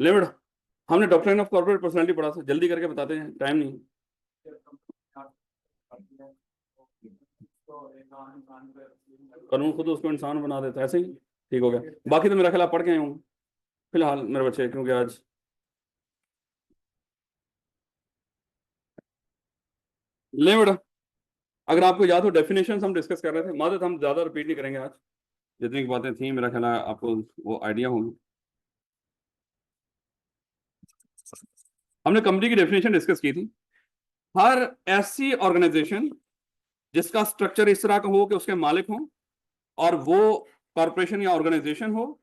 ले बेटा, हमने डॉक्ट्रिन ऑफ कॉर्पोरेट पर्सनालिटी पढ़ा था, जल्दी करके बताते हैं, टाइम नहीं। कानून खुद उसको इंसान बना देता है, ऐसे ही ठीक हो गया। बाकी तो मेरा ख्याल आप पढ़ के आए होंगे फिलहाल मेरे बच्चे, क्योंकि आज ले बेटा, अगर आपको याद हो डेफिनेशन हम डिस्कस कर रहे थे, मादत हम ज्यादा रिपीट नहीं करेंगे आज, जितनी बातें थी मेरा ख्याल है आपको वो आइडिया होगी। हमने कंपनी की डेफिनेशन डिस्कस की थी। हर ऐसी ऑर्गेनाइजेशन जिसका स्ट्रक्चर इस तरह का हो कि उसके मालिक हो और वो कॉरपोरेशन या ऑर्गेनाइजेशन हो,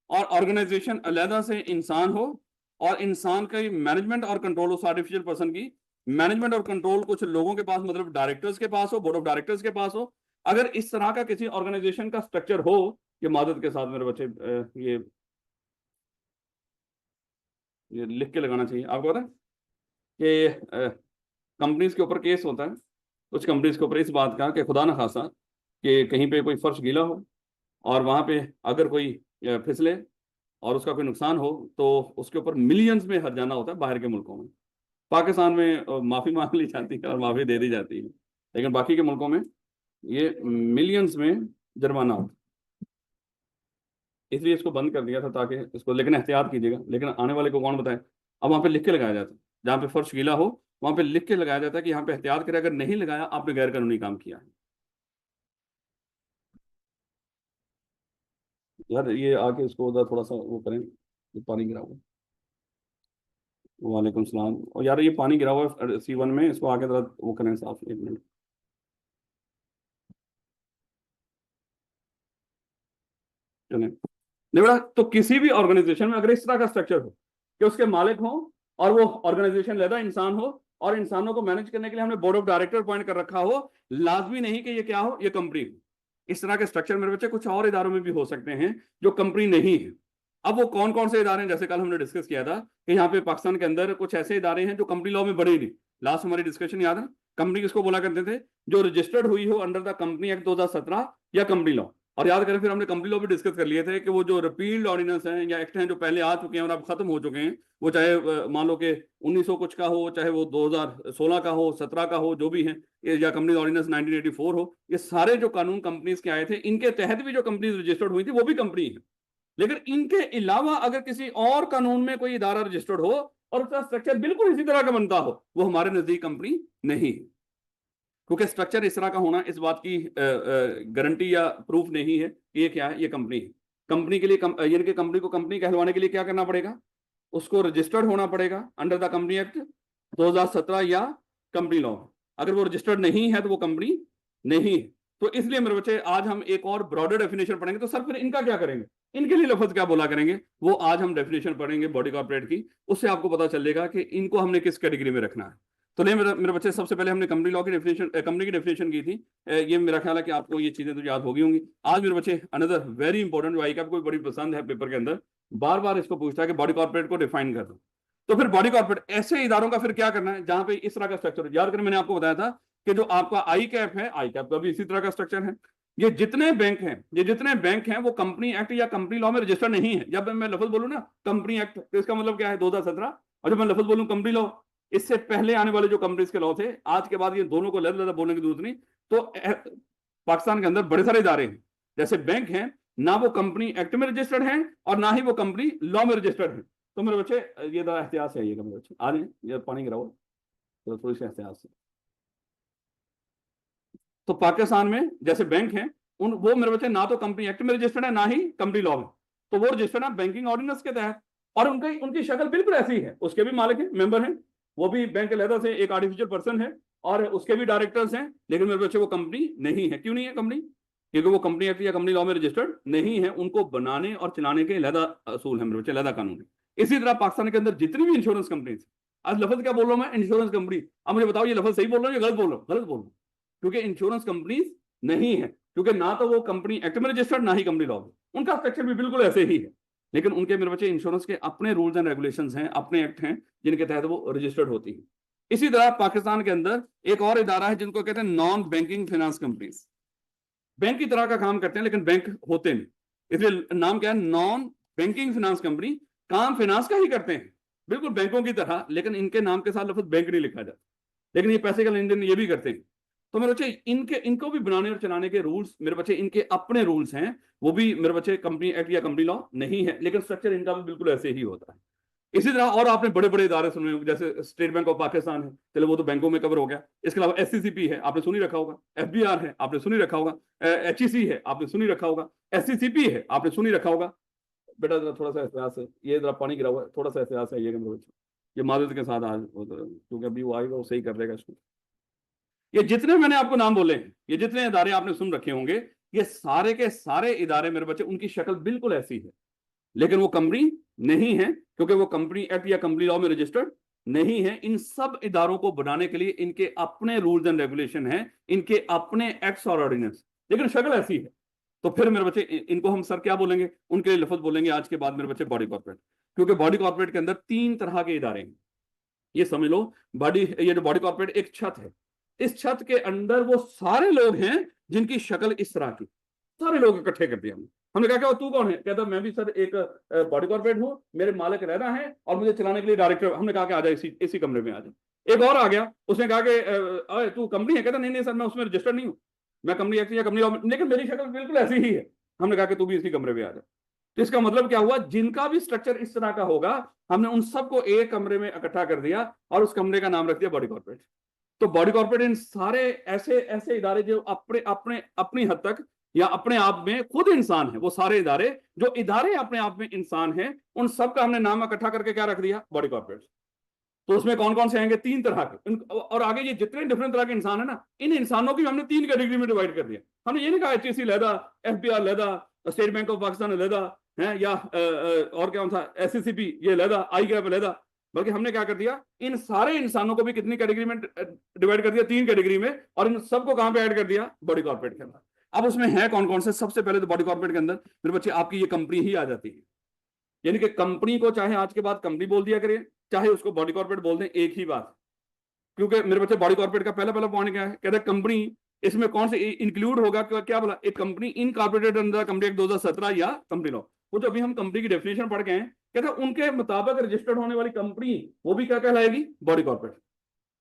और ऑर्गेनाइजेशन अलहदा से इंसान हो, और इंसान का मैनेजमेंट और कंट्रोल उस आर्टिफिशियल पर्सन की मैनेजमेंट और कंट्रोल कुछ लोगों के पास, मतलब डायरेक्टर्स के पास हो, बोर्ड ऑफ डायरेक्टर्स के पास हो। अगर इस तरह का किसी ऑर्गेनाइजेशन का स्ट्रक्चर हो, ये मादत के साथ मेरे बच्चे ये लिख के लगाना चाहिए। आपको पता है कि कंपनीज के ऊपर केस होता है, कुछ कंपनीज के ऊपर इस बात का कि खुदा न खासा कि कहीं पे कोई फर्श गीला हो और वहां पे अगर कोई फिसले और उसका कोई नुकसान हो तो उसके ऊपर मिलियंस में हर्जाना होता है बाहर के मुल्कों में। पाकिस्तान में माफी मांग ली जाती है और माफी दे दी जाती है, लेकिन बाकी के मुल्कों में ये मिलियंस में जुर्माना होता है। इसलिए इसको बंद कर दिया था ताकि इसको, लेकिन एहतियात कीजिएगा। लेकिन आने वाले को कौन बताए, अब वहां पे लिख के लगाया जाता है, जहाँ पे फर्श गीला हो वहां पे लिख के लगाया जाता है कि यहाँ पे एहतियात करें, अगर नहीं लगाया आपने गैर कानूनी काम किया है। यार ये आके इसको उधर थोड़ा सा वो करें, ये पानी गिरा हुआ है। वालेकुम सलाम। और यार ये पानी गिरा हुआ है C1 में, इसको आके जरा वो करें साफ, 1 मिनट। चलें, नहीं बेटा, तो किसी भी ऑर्गेनाइजेशन में अगर इस तरह का स्ट्रक्चर हो कि उसके मालिक हो और वो ऑर्गेनाइजेशन लेदा इंसान हो, और इंसानों को मैनेज करने के लिए हमने बोर्ड ऑफ डायरेक्टर अपॉइंट कर रखा हो, लाजमी नहीं कि ये क्या हो, ये कंपनी हो। इस तरह के स्ट्रक्चर मेरे बच्चे कुछ और इदारों में भी हो सकते हैं जो कंपनी नहीं है। अब वो कौन कौन से इदारे हैं, जैसे कल हमने डिस्कस किया था कि यहाँ पे पाकिस्तान के अंदर कुछ ऐसे इदारे हैं जो कंपनी लॉ में बने नहीं। लास्ट हमारी डिस्कशन याद है, कंपनी किसको बोला करते थे, जो रजिस्टर्ड हुई हो अंडर द कंपनी एक्ट 2017 या कंपनी लॉ। और याद करें फिर हमने कंपनी लॉ भी डिस्कस कर लिए थे कि वो जो रिपील्ड ऑर्डिनेंस हैं या एक्ट हैं जो पहले आ चुके हैं और अब खत्म हो चुके हैं, वो चाहे मान लो कि 1900 कुछ का हो, चाहे वो 2016 का हो, 17 का हो, जो भी है, या कंपनी ऑर्डिनेंस 1984 हो, ये सारे जो कानून कंपनीज के आए थे इनके तहत भी जो कंपनीज रजिस्टर्ड हुई थी वो भी कंपनी है। लेकिन इनके अलावा अगर किसी और कानून में कोई इदारा रजिस्टर्ड हो और उसका स्ट्रक्चर बिल्कुल इसी तरह का बनता हो, वो हमारे नजदीक कंपनी नहीं है। क्योंकि स्ट्रक्चर इस तरह का होना इस बात की गारंटी या प्रूफ नहीं है कि ये क्या है, ये कंपनी है। कंपनी के लिए यानी कि कंपनी को कंपनी कहलवाने के लिए क्या करना पड़ेगा, उसको रजिस्टर्ड होना पड़ेगा अंडर द कंपनी एक्ट 2017 या कंपनी लॉ। अगर वो रजिस्टर्ड नहीं है तो वो कंपनी नहीं है। तो इसलिए मेरे बच्चे आज हम एक और ब्रॉडर डेफिनेशन पढ़ेंगे। तो सर फिर इनका क्या करेंगे, इनके लिए लफ्ज क्या बोला करेंगे, वो आज हम डेफिनेशन पढ़ेंगे बॉडी कॉर्पोरेट की। उससे आपको पता चलेगा कि इनको हमने किस कैटेगरी में रखना है। तो नहीं मेरे बच्चे, सबसे पहले हमने कंपनी लॉ की डेफिनेशन, कंपनी की डेफिनेशन की थी। ये मेरा ख्याल है कि आपको ये चीजें तो याद होगी होंगी। आज मेरे बच्चे अनदर वेरी इंपॉर्टेंट जो आई कैप को बड़ी पसंद है पेपर के अंदर, बार बार इसको पूछता है कि बॉडी कॉर्पोरेट को डिफाइन कर दो। तो फिर बॉडी कॉर्पोरेट ऐसे इदारों का फिर क्या करना है जहां पे इस तरह का स्ट्रक्चर, याद करें मैंने आपको बताया था कि जो आपका आई कैप है, आई कैप का भी इसी तरह का स्ट्रक्चर है। ये जितने बैंक हैं, ये जितने बैंक हैं वो कंपनी एक्ट या कंपनी लॉ में रजिस्टर नहीं है। जब मैं लफ्ज बोलूं ना कंपनी एक्ट, तो इसका मतलब क्या है 2017, और जब मैं लफ्ज बोलूं कंपनी लॉ, इससे पहले आने वाले जो कंपनीज के लॉ थे, आज के बाद ये दोनों को लड़ बोलने की जरूरत नहीं। तो पाकिस्तान के अंदर बड़े सारे इदारे हैं, जैसे बैंक हैं, ना वो कंपनी एक्ट में रजिस्टर्ड हैं और ना ही वो कंपनी लॉ में रजिस्टर्ड है। तो मेरे बच्चे ये तो एहतियात से आइएगा मेरे बच्चे, आ जाए, ये पानी गिराओ तो थोड़ी सी एहतियात से। तो पाकिस्तान में जैसे बैंक हैं, उन वो मेरे बच्चे ना तो कंपनी एक्ट में रजिस्टर्ड है ना ही कंपनी लॉ में, तो वो रजिस्टर्ड है बैंकिंग ऑर्डिनेंस के तहत। और उनकी उनकी शक्ल बिल्कुल ऐसी है, उसके भी मालिक हैं, मेंबर हैं, वो भी बैंक के लेदर से एक आर्टिफिशियल पर्सन है और उसके भी डायरेक्टर्स हैं। लेकिन मेरे बच्चे वो कंपनी नहीं है। क्यों नहीं है कंपनी, क्योंकि वो कंपनी एक्ट या कंपनी लॉ में रजिस्टर्ड नहीं है। उनको बनाने और चलाने के लहदा असूल है मेरे बच्चे, लहदा कानून है। इसी तरह पाकिस्तान के अंदर जितनी भी इंश्योरेंस कंपनीज, आज लफ्ज क्या बोल रहा हूं मैं, इंश्योरेंस कंपनी, अब मुझे बताओ ये लफ्ज सही बोल रहा हूं या गलत बोल रहा हूं, गलत बोल रहा हूं, क्योंकि इंश्योरेंस कंपनीज नहीं है, क्योंकि ना तो वो कंपनी एक्ट में रजिस्टर्ड ना ही कंपनी लॉ में। उनका स्ट्रक्चर भी बिल्कुल ऐसे ही है, लेकिन उनके मेरे बच्चे इंश्योरेंस के अपने रूल्स एंड रेगुलेशंस हैं, अपने एक्ट हैं जिनके तहत वो रजिस्टर्ड होती है। इसी तरह पाकिस्तान के अंदर एक और इदारा है जिनको कहते हैं non banking finance companies. Bank की तरह का काम करते हैं लेकिन बैंक होते नहीं, इसलिए नाम क्या है, नॉन बैंकिंग फाइनेंस कंपनी। काम फाइनेंस का ही करते हैं, बिल्कुल बैंकों की तरह, लेकिन इनके नाम के साथ लफ्ज बैंक नहीं लिखा जाता, लेकिन ये पैसे का लेन देन ये भी करते हैं। तो मेरे बच्चे इनको भी बनाने और चलाने के रूल्स मेरे बच्चे इनके अपने रूल्स हैं, वो भी मेरे बच्चे कंपनी एक्ट या कंपनी लॉ नहीं है, लेकिन स्ट्रक्चर इनका भी बिल्कुल ऐसे ही होता है। इसी तरह और आपने बड़े बड़े इदारे सुने होंगे, जैसे स्टेट बैंक ऑफ पाकिस्तान है, चलो वो तो बैंकों में कवर हो गया। इसके अलावा एससीसीपी है, आपने सुनी रखा होगा, एफबीआर है, आपने सुनी रखा होगा, एचईसी है, आपने सुनी रखा होगा, एससीसीपी है, आपने सुनी रखा होगा। बेटा जरा थोड़ा सा एहसास है, ये जरा पानी गिरा हुआ है, थोड़ा सा एहसास है ये मादत के साथ आज, क्योंकि अभी वो आएगा वो सही कर देगा इसको। ये जितने मैंने आपको नाम बोले हैं, ये जितने इदारे आपने सुन रखे होंगे, ये सारे के सारे इदारे मेरे बच्चे उनकी शक्ल बिल्कुल ऐसी है, लेकिन वो कंपनी नहीं है, क्योंकि वो कंपनी एक्ट या कंपनी लॉ में रजिस्टर्ड नहीं है। इन सब इदारों को बनाने के लिए इनके अपने रूल्स एंड रेगुलेशन हैं, इनके अपने एक्ट्स और ऑर्डिनेंस, लेकिन शक्ल ऐसी है। तो फिर मेरे बच्चे इनको हम सर क्या बोलेंगे, उनके लिए लफ्ज बोलेंगे आज के बाद मेरे बच्चे बॉडी कॉर्पोरेट, क्योंकि बॉडी कॉर्पोरेट के अंदर 3 तरह के इदारे हैं। ये समझ लो, ये जो बॉडी कॉर्पोरेट एक छत है, इस छत के अंदर वो सारे लोग हैं जिनकी शक्ल इस तरह की, सारे लोग इकट्ठे कर दिया हमने कहा क्या तू कौन है, कहता मैं भी सर एक बॉडी कॉर्पोरेट हूं, मेरे मालिक रहना है और मुझे चलाने के लिए डायरेक्टर। हमने कहा कि आ जा इसी कमरे में आ जा। एक और आ गया, उसने कहा कि तू कंपनी है, कहता नहीं नहीं सर मैं उसमें रजिस्टर्ड नहीं हूं, मैं कंपनी एक्ट या कंपनी, लेकिन मेरी शक्ल बिल्कुल ऐसी ही है। हमने कहा कि तू भी इसी कमरे में आ जा। तो इसका मतलब क्या हुआ, जिनका भी स्ट्रक्चर इस तरह का होगा, हमने उन सबको एक कमरे में इकट्ठा कर दिया और उस कमरे का नाम रख दिया बॉडी कॉर्पोरेट। तो बॉडी कॉर्पोरेट इन सारे ऐसे ऐसे इदारे जो अपने अपने अपनी हद तक या अपने आप में खुद इंसान है, वो सारे इदारे जो इदारे अपने आप में इंसान है, उन सब का हमने नाम इकट्ठा करके क्या रख दिया, बॉडी कॉर्पोरेट। तो उसमें कौन कौन से आएंगे, 3 तरह के, और आगे ये जितने डिफरेंट तरह के इंसान है ना, इन इंसानों की हमने 3 कैटेगरी में डिवाइड कर दिया। हमने ये नहीं कहा एचईसी लहदा, एफबीआर लहदा, स्टेट बैंक ऑफ पाकिस्तान लहदा है, या और क्या था एससीसीपी ये लहदा, आई गैप लहदा, बल्कि हमने क्या कर दिया, इन सारे इंसानों को भी कितनी कैटेगरी में डिवाइड कर दिया, 3 कैटेगरी में, और इन सबको कहां पे ऐड कर दिया, बॉडी कॉर्पोरेट के अंदर। अब उसमें है कौन कौन से, सबसे पहले तो बॉडी कॉर्पोरेट के अंदर मेरे बच्चे आपकी ये कंपनी ही आ जाती है, यानी कि कंपनी को चाहे आज के बाद कंपनी बोल दिया करिए, चाहे उसको बॉडी कॉर्पोरेट बोल दें, एक ही बात। क्योंकि मेरे बच्चे बॉडी कॉर्पोरेट का पहला पॉइंट क्या है, कहते हैं कंपनी, इसमें कौन से इंक्लूड होगा, क्या बोला, एक company incorporated under company act 2017 या कंपनी लॉ। वो जो अभी हम कंपनी की डेफिनेशन पढ़ के हैं, कहते हैं उनके मुताबिक रजिस्टर्ड होने वाली कंपनी वो भी क्या कहलाएगी, बॉडी कॉर्पोरेट।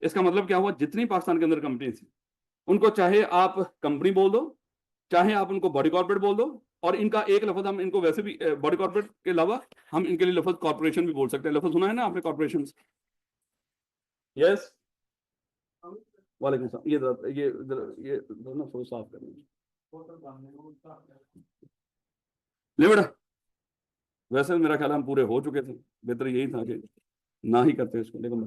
इसका मतलब क्या हुआ, जितनी पाकिस्तान के अंदर कंपनी थी उनको चाहे आप कंपनी बोल दो, चाहे आप उनको बॉडी कॉर्पोरेट बोल दो, और इनका एक लफ्ज हम इनको वैसे भी बॉडी कॉर्पोरेट के अलावा हम इनके लिए लफ्ज कॉर्पोरेशन भी बोल सकते हैं। लफ्ज सुना है ना आपने कॉर्पोरेशन? यस, वालेकुम सलाम। ये दोनों थोड़ा साफ करना ले बेटा। वैसे मेरा ख्याल हम पूरे हो चुके थे, बेहतर यही था कि ना ही करते इसको, लेकिन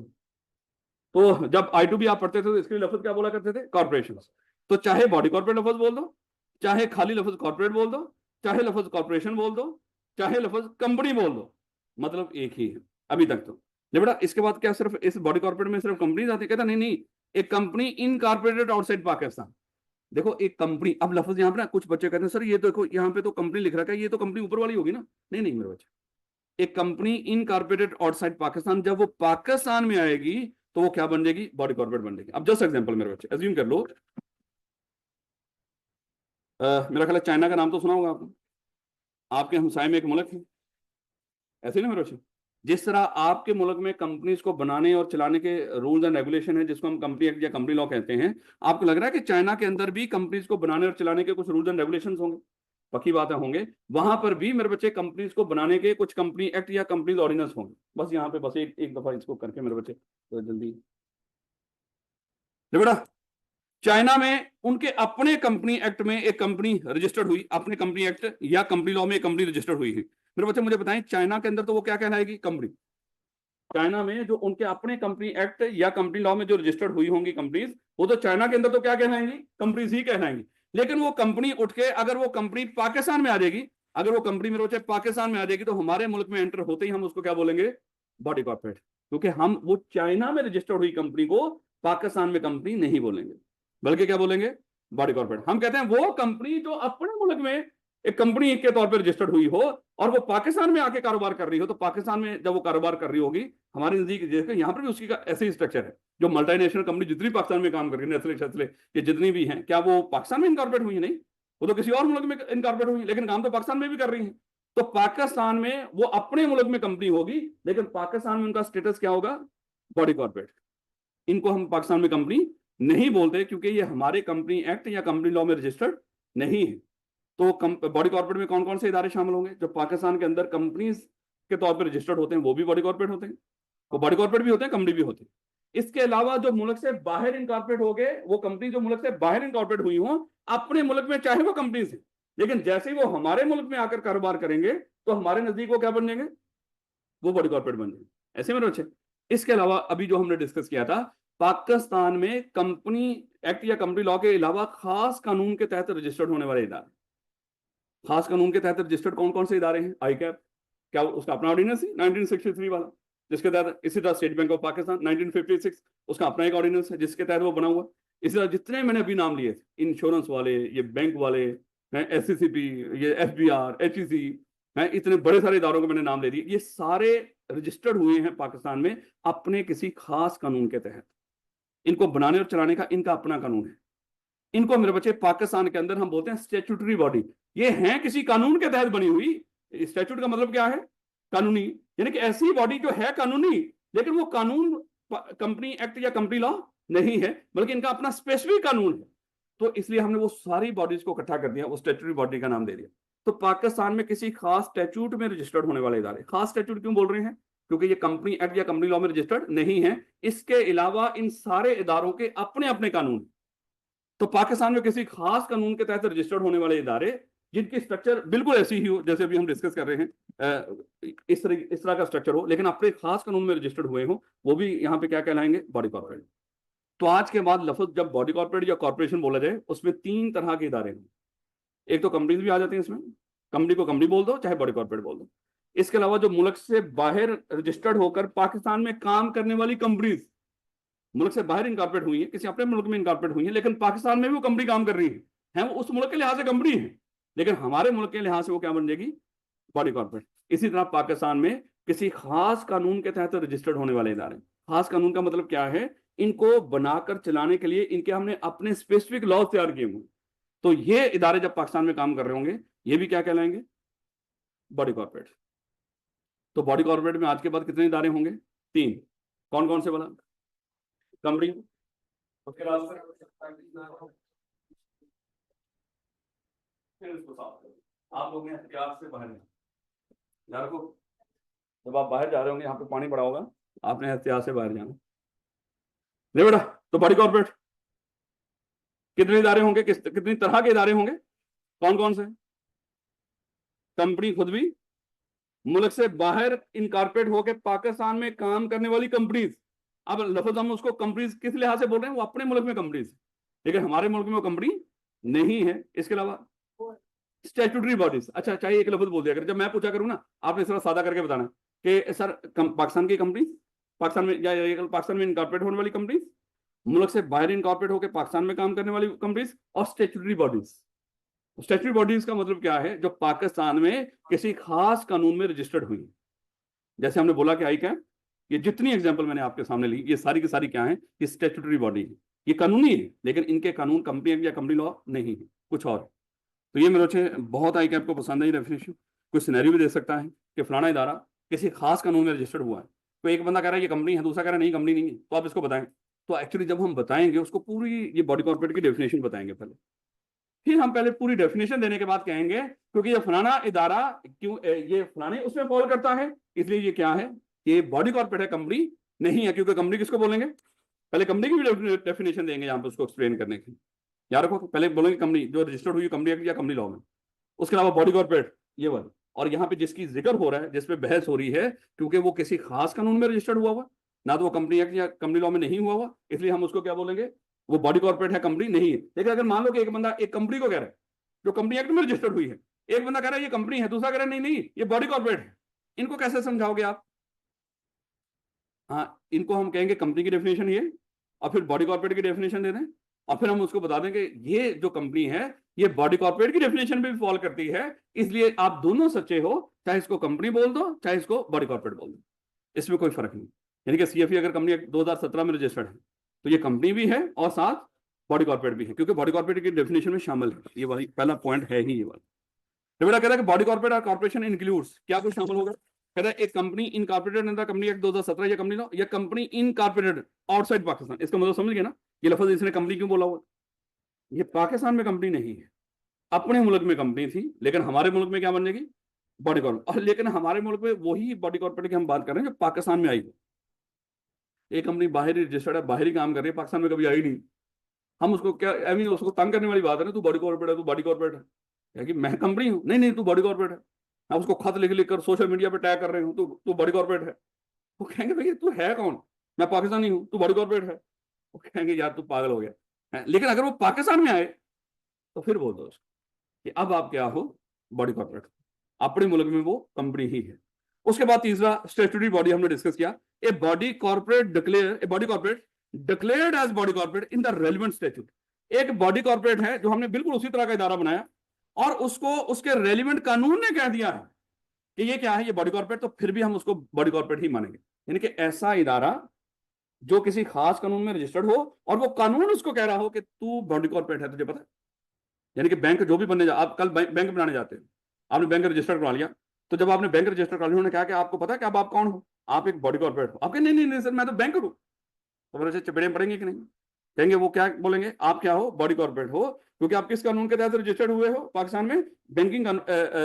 तो जब I2B आप पढ़ते थे तो इसके लिए लफ्ज क्या बोला करते थे, कॉर्पोरेशन। तो चाहे बॉडी कॉर्पोरेट लफ्ज बोल दो, चाहे खाली लफ्ज कॉर्पोरेट बोल दो, चाहे लफ्ज कॉर्पोरेशन बोल दो, चाहे लफ्ज कंपनी बोल दो, मतलब एक ही है अभी तक तो। बेटा इसके बाद क्या सिर्फ इस बॉडी कॉर्पोरेट में सिर्फ कंपनी आती है, कहता नहीं नहीं, एक कंपनी इनकॉर्पोरेटेड आउटसाइड पाकिस्तान। देखो एक कंपनी, अब लफ्ज यहाँ पे ना कुछ बच्चे कहते हैं सर ये देखो यहाँ पे तो कंपनी लिख रखा है, ये तो कंपनी ऊपर वाली होगी ना। नहीं नहीं मेरे बच्चे, एक कंपनी इनकॉर्पोरेटेड आउटसाइड पाकिस्तान, जब वो पाकिस्तान में आएगी तो वो क्या बन जाएगी, बॉडी कॉर्पोरेट बन जाएगी। अब जस्ट एग्जांपल मेरे बच्चे, अज्यूम कर लो, मेरा ख्याल है चाइना का नाम तो सुना होगा आपने, आपके हमसाए में एक मुल्क है, ऐसे ही ना मेरे बच्चे। जिस तरह आपके मुल्क में कंपनीज को बनाने और चलाने के रूल्स एंड रेगुलेशन है, जिसको हम कंपनी एक्ट या कंपनी लॉ कहते हैं, आपको लग रहा है कि चाइना के अंदर भी कंपनीज को बनाने और चलाने के कुछ रूल्स एंड रेगुलेशन होंगे? पक्की बातें होंगे, वहां पर भी मेरे बच्चे कंपनीज को बनाने के कुछ कंपनी एक्ट या कंपनी ऑर्डिनेंस होंगे। बस यहाँ पे बस एक दफा इसको करके मेरे बच्चे तो जल्दी बेटा, चाइना में उनके अपने कंपनी एक्ट में एक कंपनी रजिस्टर्ड हुई, अपने कंपनी एक्ट या कंपनी लॉ में एक कंपनी रजिस्टर्ड हुई है। मेरे बच्चे मुझे बताएं, चाइना के अंदर तो वो क्या कहलाएगी, कंपनी। चाइना में जो उनके अपने कंपनी एक्ट या कंपनी लॉ में जो रजिस्टर्ड हुई होंगी कंपनीज, वो तो चाइना के अंदर तो क्या कहलाएंगी, कंपनीज ही कहलाएंगी। लेकिन वो कंपनी उठ के अगर वो कंपनी पाकिस्तान में आ जाएगी, अगर वो कंपनी मेरे बच्चे पाकिस्तान में आ जाएगी, तो हमारे मुल्क में एंटर होते ही हम उसको क्या बोलेंगे, बॉडी कॉर्पोरेट। क्योंकि हम वो चाइना में रजिस्टर्ड हुई कंपनी को पाकिस्तान में कंपनी नहीं बोलेंगे, बल्कि क्या बोलेंगे, बॉडी कॉर्पोरेट। हम कहते हैं वो कंपनी जो अपने मुल्क में एक कंपनी के तौर पर रजिस्टर्ड हुई हो और वो पाकिस्तान में आके कारोबार कर रही हो, तो पाकिस्तान में जब वो कारोबार कर रही होगी, हमारे नजदीक जैसे यहाँ पर भी उसकी ऐसे ही स्ट्रक्चर है। जो मल्टीनेशनल कंपनी जितनी पाकिस्तान में काम कर रही है, नेस्ले छसले ये जितनी भी हैं, क्या वो पाकिस्तान में इनकॉर्पोरेट हुई है? नहीं, वो तो किसी और मुल्क में इनकॉर्पोरेट हुई है, लेकिन काम तो पाकिस्तान में भी कर रही है। तो पाकिस्तान में वो अपने मुल्क में कंपनी होगी, लेकिन पाकिस्तान में उनका स्टेटस क्या होगा? Body corporate. इनको हम पाकिस्तान में कंपनी नहीं बोलते, क्योंकि ये हमारे कंपनी एक्ट या कंपनी लॉ में रजिस्टर्ड नहीं है। तो बॉडी कॉर्पोरेट में कौन कौन से इदारे शामिल होंगे? जो पाकिस्तान के अंदर कंपनीज के तौर पर रजिस्टर्ड होते हैं वो भी बॉडी कॉर्पोरेट होते हैं, वो बॉडी कॉर्पोरेट भी होते हैं, कंपनी भी होती है। इसके अलावा जो मुल्क से बाहर इनकॉर्पोरेट हो गए, वो कंपनी जो मुल्क से बाहर इनकॉर्पोरेट हुई हो अपने मुल्क में, चाहे वो कंपनी से, लेकिन जैसे ही वो हमारे मुल्क में आकर कारोबार करेंगे तो हमारे नजदीक वो क्या बन जाएंगे? वो बॉडी कॉर्पोरेट बन जाएंगे। ऐसे मेरे बच्चे, इसके अलावा अभी जो हमने डिस्कस किया था, पाकिस्तान में कंपनी एक्ट या कंपनी लॉ के अलावा खास कानून के तहत रजिस्टर्ड होने वाले इदारे, खास कानून के तहत रजिस्टर्ड कौन कौन से इदारे हैं? आई कैप, क्या उसका अपना ऑर्डिनेंस है 1963 वाला, जिसके तहत, इसी तरह स्टेट बैंक ऑफ पाकिस्तान 1956, उसका अपना एक ऑर्डिनेंस है जिसके तहत वो बना हुआ। इसी तरह जितने मैंने अभी नाम लिए, इंश्योरेंस वाले, ये बैंक वाले हैं, SCCP, ये FBR, HEC हैं, इतने बड़े सारे इदारों को मैंने नाम ले दिए, ये सारे रजिस्टर्ड हुए हैं पाकिस्तान में अपने किसी खास कानून के तहत। इनको बनाने और चलाने का इनका अपना कानून है। इनको मेरे बच्चे पाकिस्तान के अंदर हम बोलते हैं स्टैट्यूटरी बॉडी। ये हैं किसी कानून के तहत बनी हुई। स्टैट्यूट का मतलब क्या है? कानूनी, यानी कि ऐसी बॉडी जो है कानूनी, लेकिन वो कानून कंपनी एक्ट या कंपनी लॉ नहीं है, बल्कि इनका अपना स्पेसिफिक कानून है। तो इसलिए हमने वो सारी बॉडीज को इकट्ठा कर दिया, वो स्टैट्यूटरी बॉडी का नाम दे दिया। तो पाकिस्तान में किसी खास स्टैट्यूट में रजिस्टर्ड होने वाले इदारे, खास स्टैट्यूट क्यों बोल रहे हैं? क्योंकि ये कंपनी एक्ट या कंपनी लॉ में रजिस्टर्ड नहीं है। इसके अलावा इन सारे इदारों के अपने अपने कानून। तो पाकिस्तान में किसी खास कानून के तहत रजिस्टर्ड होने वाले इदारे जिनकी स्ट्रक्चर बिल्कुल ऐसी ही हो जैसे अभी हम डिस्कस कर रहे हैं, इस तरह का स्ट्रक्चर हो, लेकिन अपने खास कानून में रजिस्टर्ड हुए हो, वो भी यहाँ पे क्या कहलाएंगे? Body corporate. तो आज के बाद लफ्ज जब बॉडी कॉर्पोरेट या कॉर्पोरेशन बोला जाए, उसमें 3 तरह के इदारे हैं। एक तो कंपनीज भी आ जाती हैं इसमें, कंपनी को कंपनी बोल दो चाहे बॉडी कॉर्पोरेट बोल दो। इसके अलावा जो मुल्क से बाहर रजिस्टर्ड होकर पाकिस्तान में काम करने वाली कंपनीज, मुल्क से बाहर इनकॉर्पोरेट हुई है, किसी अपने मुल्क में इनकॉर्पोरेट हुई है, लेकिन पाकिस्तान में भी वो कंपनी काम कर रही है वो उस मुल्क के लिहाज से कंपनी है, लेकिन हमारे मुल्क के लिहाज से वो क्या बन जाएगी? Body corporate. इसी तरह पाकिस्तान में किसी खास कानून के तहत रजिस्टर्ड होने वाले इदारे, खास कानून का मतलब क्या है? इनको बनाकर चलाने के लिए इनके हमने अपने स्पेसिफिक लॉ तैयार किए हुए। तो ये इदारे जब पाकिस्तान में काम कर रहे होंगे, ये भी क्या कहलाएंगे? Body corporate. तो बॉडी कॉर्पोरेट में आज के बाद कितने इदारे होंगे? 3। कौन कौन से? बोला कंपनी, उसके बाद फिर इसको साफ करो। आप लोग एहतियात से बाहर यार को, जब आप बाहर जा रहे होंगे, यहाँ पे पानी पड़ा होगा, आपने एहतियात से बाहर जाना। नहीं बेटा, तो बॉडी कॉर्पोरेट कितने इदारे होंगे? कितनी तरह के इदारे होंगे? कौन कौन से? कंपनी खुद भी, मुल्क से बाहर इनकॉर्पोरेट होकर पाकिस्तान में काम करने वाली कंपनीज। अब लफ्ज हम उसको कंपनीज किस लिहाज से बोल रहे हैं? वो अपने मुल्क में कंपनीज, लेकिन हमारे मुल्क में वो कंपनी नहीं है। इसके अलावा स्टैट्यूटरी बॉडीज। अच्छा, चाहिए एक लफ्ज बोल दिया अगर, जब मैं पूछा करूँ ना, आपने थोड़ा सादा करके बताना कि सर पाकिस्तान की कंपनी, पाकिस्तान में या पाकिस्तान में इनकॉर्पोरेट होने वाली कंपनीज, मुल्क से बाहर इनकॉर्पोरेट होकर पाकिस्तान में काम करने वाली कंपनीज, और स्टैट्यूटरी बॉडीज। स्टैट्यूटरी बॉडीज का मतलब क्या है? जो पाकिस्तान में किसी खास कानून में रजिस्टर्ड हुई। जैसे हमने बोला कि आई कैप, ये जितनी एग्जांपल मैंने आपके सामने ली, ये सारी की सारी क्या है? ये स्टैट्यूटरी बॉडी है, ये कानूनी है, लेकिन इनके कानून कंपनी एक्ट या कंपनी लॉ नहीं है, कुछ और। तो ये मेरे बच्चे बहुत आई कैप को पसंद है डेफिनेशन। कोई सिनेरियो भी दे सकता है कि फलाना इदारा किसी खास कानून में रजिस्टर्ड हुआ है, तो एक बंदा कह रहा है ये कंपनी है, दूसरा कह रहा है नहीं कंपनी नहीं है, तो आप इसको बताएं। तो एक्चुअली जब हम बताएंगे उसको पूरी ये बॉडी कॉर्पोरेट की डेफिनेशन बताएंगे पहले, फिर हम पहले पूरी डेफिनेशन देने के बाद कहेंगे क्योंकि ये फलाना इदारा क्यों ये फलाने उसमें फॉलो करता है, इसलिए ये क्या है? ये बॉडी कॉर्पोरेट है, कंपनी नहीं है। क्योंकि कंपनी किसको बोलेंगे? पहले कंपनी की भी डेफिनेशन देंगे यहाँ पे उसको एक्सप्लेन करने की। याद रखो, पहले बोलेंगे कंपनी जो रजिस्टर्ड हुई कंपनी एक्ट या कंपनी लॉ में, उसके अलावा बॉडी कॉर्पोरेट ये वाला, और यहाँ पे जिसकी जिक्र हो रहा है, जिसपे बहस हो रही है, क्योंकि वो किसी खास कानून में रजिस्टर्ड हुआ ना, तो वो कंपनी एक्ट या कंपनी लॉ में नहीं हुआ, इसलिए हम उसको क्या बोलेंगे? वो बॉडी कॉर्पोरेट है, कंपनी नहीं है। लेकिन अगर मान लो कि एक बंदा एक कंपनी को कह रहा है जो कंपनी एक्ट में रजिस्टर्ड हुई है, एक बंदा कह रहा है ये कंपनी है, दूसरा कह रहा है नहीं नहीं ये बॉडी कॉर्पोरेट है, इनको कैसे समझाओगे आप? हाँ, इनको हम कहेंगे कंपनी की डेफिनेशन ये, और फिर बॉडी कॉर्पोरेट की डेफिनेशन दे दें, और फिर हम उसको बता दें कि ये जो कंपनी है ये बॉडी कॉर्पोरेट की डेफिनेशन में भी फॉल करती है, इसलिए आप दोनों सच्चे हो, चाहे इसको कंपनी बोल दो चाहे इसको बॉडी कॉर्पोरेट बोल दो, इसमें कोई फर्क नहीं। यानी कि CFE अगर कंपनी 2017 में रजिस्टर्ड है तो ये कंपनी भी है और साथ बॉडी कॉर्पोरेट भी है, क्योंकि बॉडी कॉर्पोरेट की डेफिनेशन में शामिल है। ये वाली पहला पॉइंट है ही ये वाला। बेटा कहता है कि बॉडी कॉर्पोरेट और कॉर्पोरेशन इंक्लूड्स, क्या कुछ शामिल होगा? कहता है एक company incorporated under company act 2017, या कंपनी या कंपनी इनकॉर्पोरेटेड आउटसाइड पाकिस्तान। इसका मतलब समझ गए ना, ये लफ्ज इसने कंपनी क्यों बोला हुआ? ये पाकिस्तान में कंपनी नहीं है, अपने मुल्क में कंपनी थी, लेकिन हमारे मुल्क में क्या बन जाएगी? Body corporate. और लेकिन हमारे मुल्क में वही बॉडी कॉर्पोरेट की हम बात कर रहे हैं जो पाकिस्तान में आई है। एक कंपनी बाहर ही रजिस्टर्ड है, बाहर ही काम कर रही है, पाकिस्तान में कभी आई नहीं। हम उसको क्या, आई मीन उसको तंग करने वाली बात है ना, तू बॉडी कॉर्पोरेट है, तू बॉडी कॉर्पोरेट है। क्या कि मैं कंपनी हूँ? नहीं नहीं, तू बॉडी कॉर्पोरेट है। हम उसको खत लिख लिख कर सोशल मीडिया पे टैग कर रहे हूँ, तू तू बॉडी कॉर्पोरेट है। वो कहेंगे भैया तू है कौन? मैं पाकिस्तानी हूँ, तू बॉडी कॉर्पोरेट है। वो कहेंगे यार तू पागल हो गया है। लेकिन अगर वो पाकिस्तान में आए तो फिर बोल दो उसको कि अब आप क्या हो? Body corporate. अपने मुल्क में वो कंपनी ही है। उसके बाद तीसरा स्टैट्यूटरी बॉडी हमने डिस्कस किया। A body corporate declare, a body corporate declared as body corporate in the relevant statute. एक बॉडी कॉर्पोरेट है जो हमने बिल्कुल उसी तरह का इदारा बनाया और उसको उसके रेलिवेंट कानून ने कह दिया है कि ये क्या है, ये बॉडी कॉर्पोरेट, तो फिर भी हम उसको बॉडी कॉर्पोरेट ही मानेंगे। यानी कि ऐसा इदारा जो किसी खास कानून में रजिस्टर्ड हो और वो कानून उसको कह रहा हो कि तू बॉडी कॉर्पोरेट है, तुझे पता है। यानी कि बैंक जो भी बनने जा, आप कल बैंक बनाने जाते हैं, आपने बैंक रजिस्टर करवा लिया, तो जब आपने बैंक रजिस्टर करा लिया, उन्होंने कहा कि आपको पता है कि अब आप कौन हो? आप एक बॉडी कॉर्पोरेट हो। आपके नहीं नहीं नहीं सर, मैं तो बैंकर हूँ। तो मेरे से चपेड़े पड़ेंगे कि नहीं? कहेंगे वो क्या बोलेंगे, आप क्या हो? बॉडी कॉर्पोरेट हो, क्योंकि आप किस कानून के तहत रजिस्टर्ड हुए हो? पाकिस्तान में बैंकिंग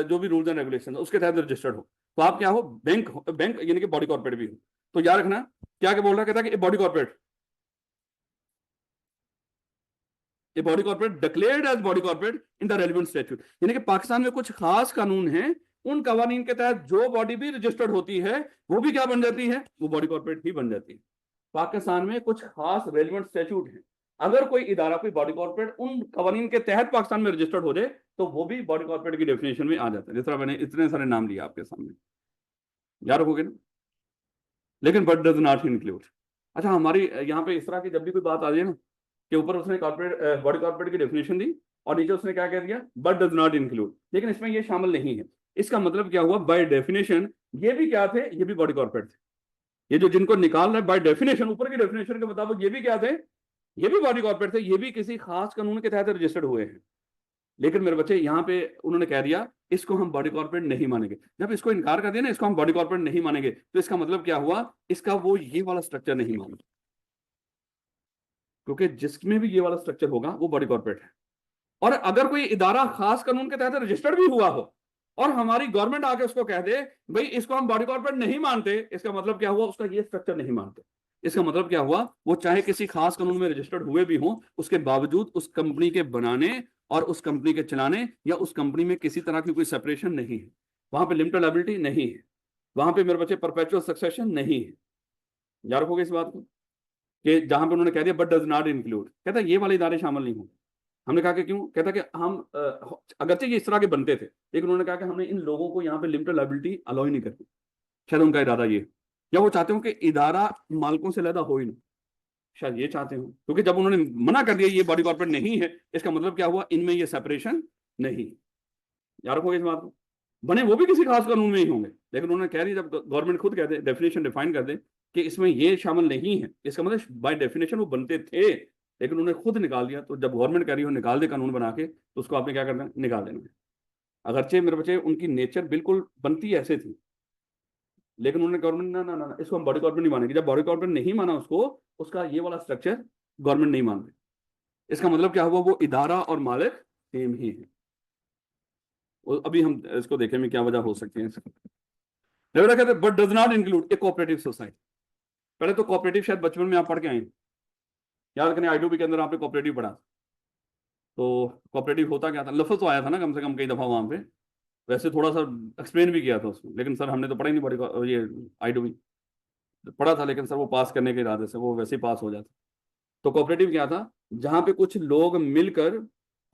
जो भी रूल्स एंड रेगुलेशन उसके तहत रजिस्टर्ड हो, तो आप क्या हो? बैंक यानी कि बॉडी कॉर्पोरेट भी हो। तो याद रखना क्या क्या बोल रहा है, कहता है कि body corporate, a body corporate declared as body corporate in the relevant statute. यानी कि पाकिस्तान में कुछ खास कानून हैं, उन कवानीन के तहत जो बॉडी भी रजिस्टर्ड होती है वो भी क्या बन जाती है? वो बॉडी कॉर्पोरेट ही बन जाती है। पाकिस्तान में कुछ खास रेलिवेंट स्टैट्यूट हैं, अगर कोई इदारा कोई बॉडी कॉर्पोरेट उन कवानीन के तहत पाकिस्तान में रजिस्टर्ड हो जाए तो वो भी बॉडी कॉर्पोरेट की डेफिनेशन में आ जाता है। जिस तरह मैंने इतने सारे नाम लिए आपके सामने, याद रखोगे ना। लेकिन बट डज नॉट इंक्लूड। अच्छा, हमारी यहाँ पे इस तरह की जब भी कोई बात आ जाए ना कि ऊपर उसने कॉर्पोरेट बॉडी कॉर्पोरेट की डेफिनेशन दी और नीचे उसने क्या कह दिया, बट डज नॉट इंक्लूड, लेकिन इसमें ये शामिल नहीं है। इसका मतलब क्या हुआ? बाय डेफिनेशन ये भी क्या थे? ये भी बॉडी कॉर्पोरेट थे। ये जो जिनको निकाल रहा है बाय डेफिनेशन, ऊपर की डेफिनेशन के मुताबिक ये भी क्या थे? ये भी बॉडी कॉर्पोरेट थे, ये भी किसी खास कानून के तहत रजिस्टर्ड हुए हैं। लेकिन मेरे बच्चे यहाँ पे उन्होंने कह दिया इसको हम बॉडी कॉर्पोरेट नहीं मानेंगे। जब इसको इनकार कर दिया ना, इसको हम बॉडी कॉर्पोरेट नहीं मानेंगे, तो इसका मतलब क्या हुआ? इसका वो ये वाला स्ट्रक्चर नहीं मानेंगे, क्योंकि जिसमें भी ये वाला स्ट्रक्चर होगा वो बॉडी कॉर्पोरेट है। और अगर कोई इदारा खास कानून के तहत रजिस्टर्ड भी हुआ हो और हमारी गवर्नमेंट आके उसको कह दे भाई इसको हम बॉडी कॉर्पोरेट नहीं मानते, इसका मतलब क्या हुआ? उसका ये स्ट्रक्चर नहीं मानते। इसका मतलब क्या हुआ? वो चाहे किसी खास कानून में रजिस्टर्ड हुए भी हों, उसके बावजूद उस कंपनी के बनाने और उस कंपनी के चलाने या उस कंपनी में किसी तरह की कोई सेपरेशन नहीं है, वहां पे लिमिटेड लायबिलिटी नहीं है, वहां पे मेरे बच्चे परपेचुअल सक्सेशन नहीं है। याद रखोगे इस बात को कि जहां पे उन्होंने कह दिया बट डज नॉट इंक्लूड, कहता है ये वाले इदारे शामिल नहीं होंगे। हमने कहा कि क्यों? कहता कि हम अगरचे ये इस तरह के बनते थे, लेकिन उन्होंने कहा कि हमने इन लोगों को यहाँ पे लिमिटेड लायबिलिटी अलाउ ही नहीं करती। शायद उनका इरादा ये, या वो चाहते हो कि इदारा मालिकों से लदा हो ही नहीं, शायद ये चाहते हो। क्योंकि जब उन्होंने मना कर दिया ये बॉडी कॉर्पोरेट नहीं है, इसका मतलब क्या हुआ? इनमें ये सेपरेशन नहीं। याद रखोगे इस बात को। बने वो भी किसी खास कानून में ही होंगे, लेकिन उन्होंने कह दिया, जब गवर्नमेंट खुद कहते डेफिनेशन डिफाइन कर दे कि इसमें ये शामिल नहीं है, इसका मतलब बाय डेफिनेशन वो बनते थे, लेकिन उन्होंने खुद निकाल दिया। तो जब गवर्नमेंट कह रही हो निकाल दे कानून बना के, तो उसको आपने क्या करना है? निकाल देना है। अगरचे मेरे बच्चे उनकी नेचर बिल्कुल बनती ऐसे थी, लेकिन उन्होंने गवर्नमेंट ना ना ना इसको हम बॉडी कॉर्पोरेट नहीं मानेंगे। जब बॉडी कॉर्पोरेट नहीं माना उसको, उसका ये वाला स्ट्रक्चर गवर्नमेंट नहीं मान रही, इसका मतलब क्या हुआ? वो इदारा और मालिक सेम ही है। अभी हम इसको देखें में क्या वजह हो सकती है। कहते but does not include A cooperative society. पहले तो कोऑपरेटिव शायद बचपन में आप पढ़ के आए, याद रखने आई2बी के अंदर आपने कोऑपरेटिव पढ़ा। तो कोऑपरेटिव होता क्या था? लफ्ज तो आया था ना कम से कम कई दफा वहां पे, वैसे थोड़ा सा एक्सप्लेन भी किया था उसमें, लेकिन सर हमने तो पढ़ा ही नहीं पढ़ी ये आई2बी। पढ़ा था लेकिन सर वो पास करने के इरादे से वो वैसे ही पास हो जाता। तो कोऑपरेटिव क्या था? जहां पे कुछ लोग मिलकर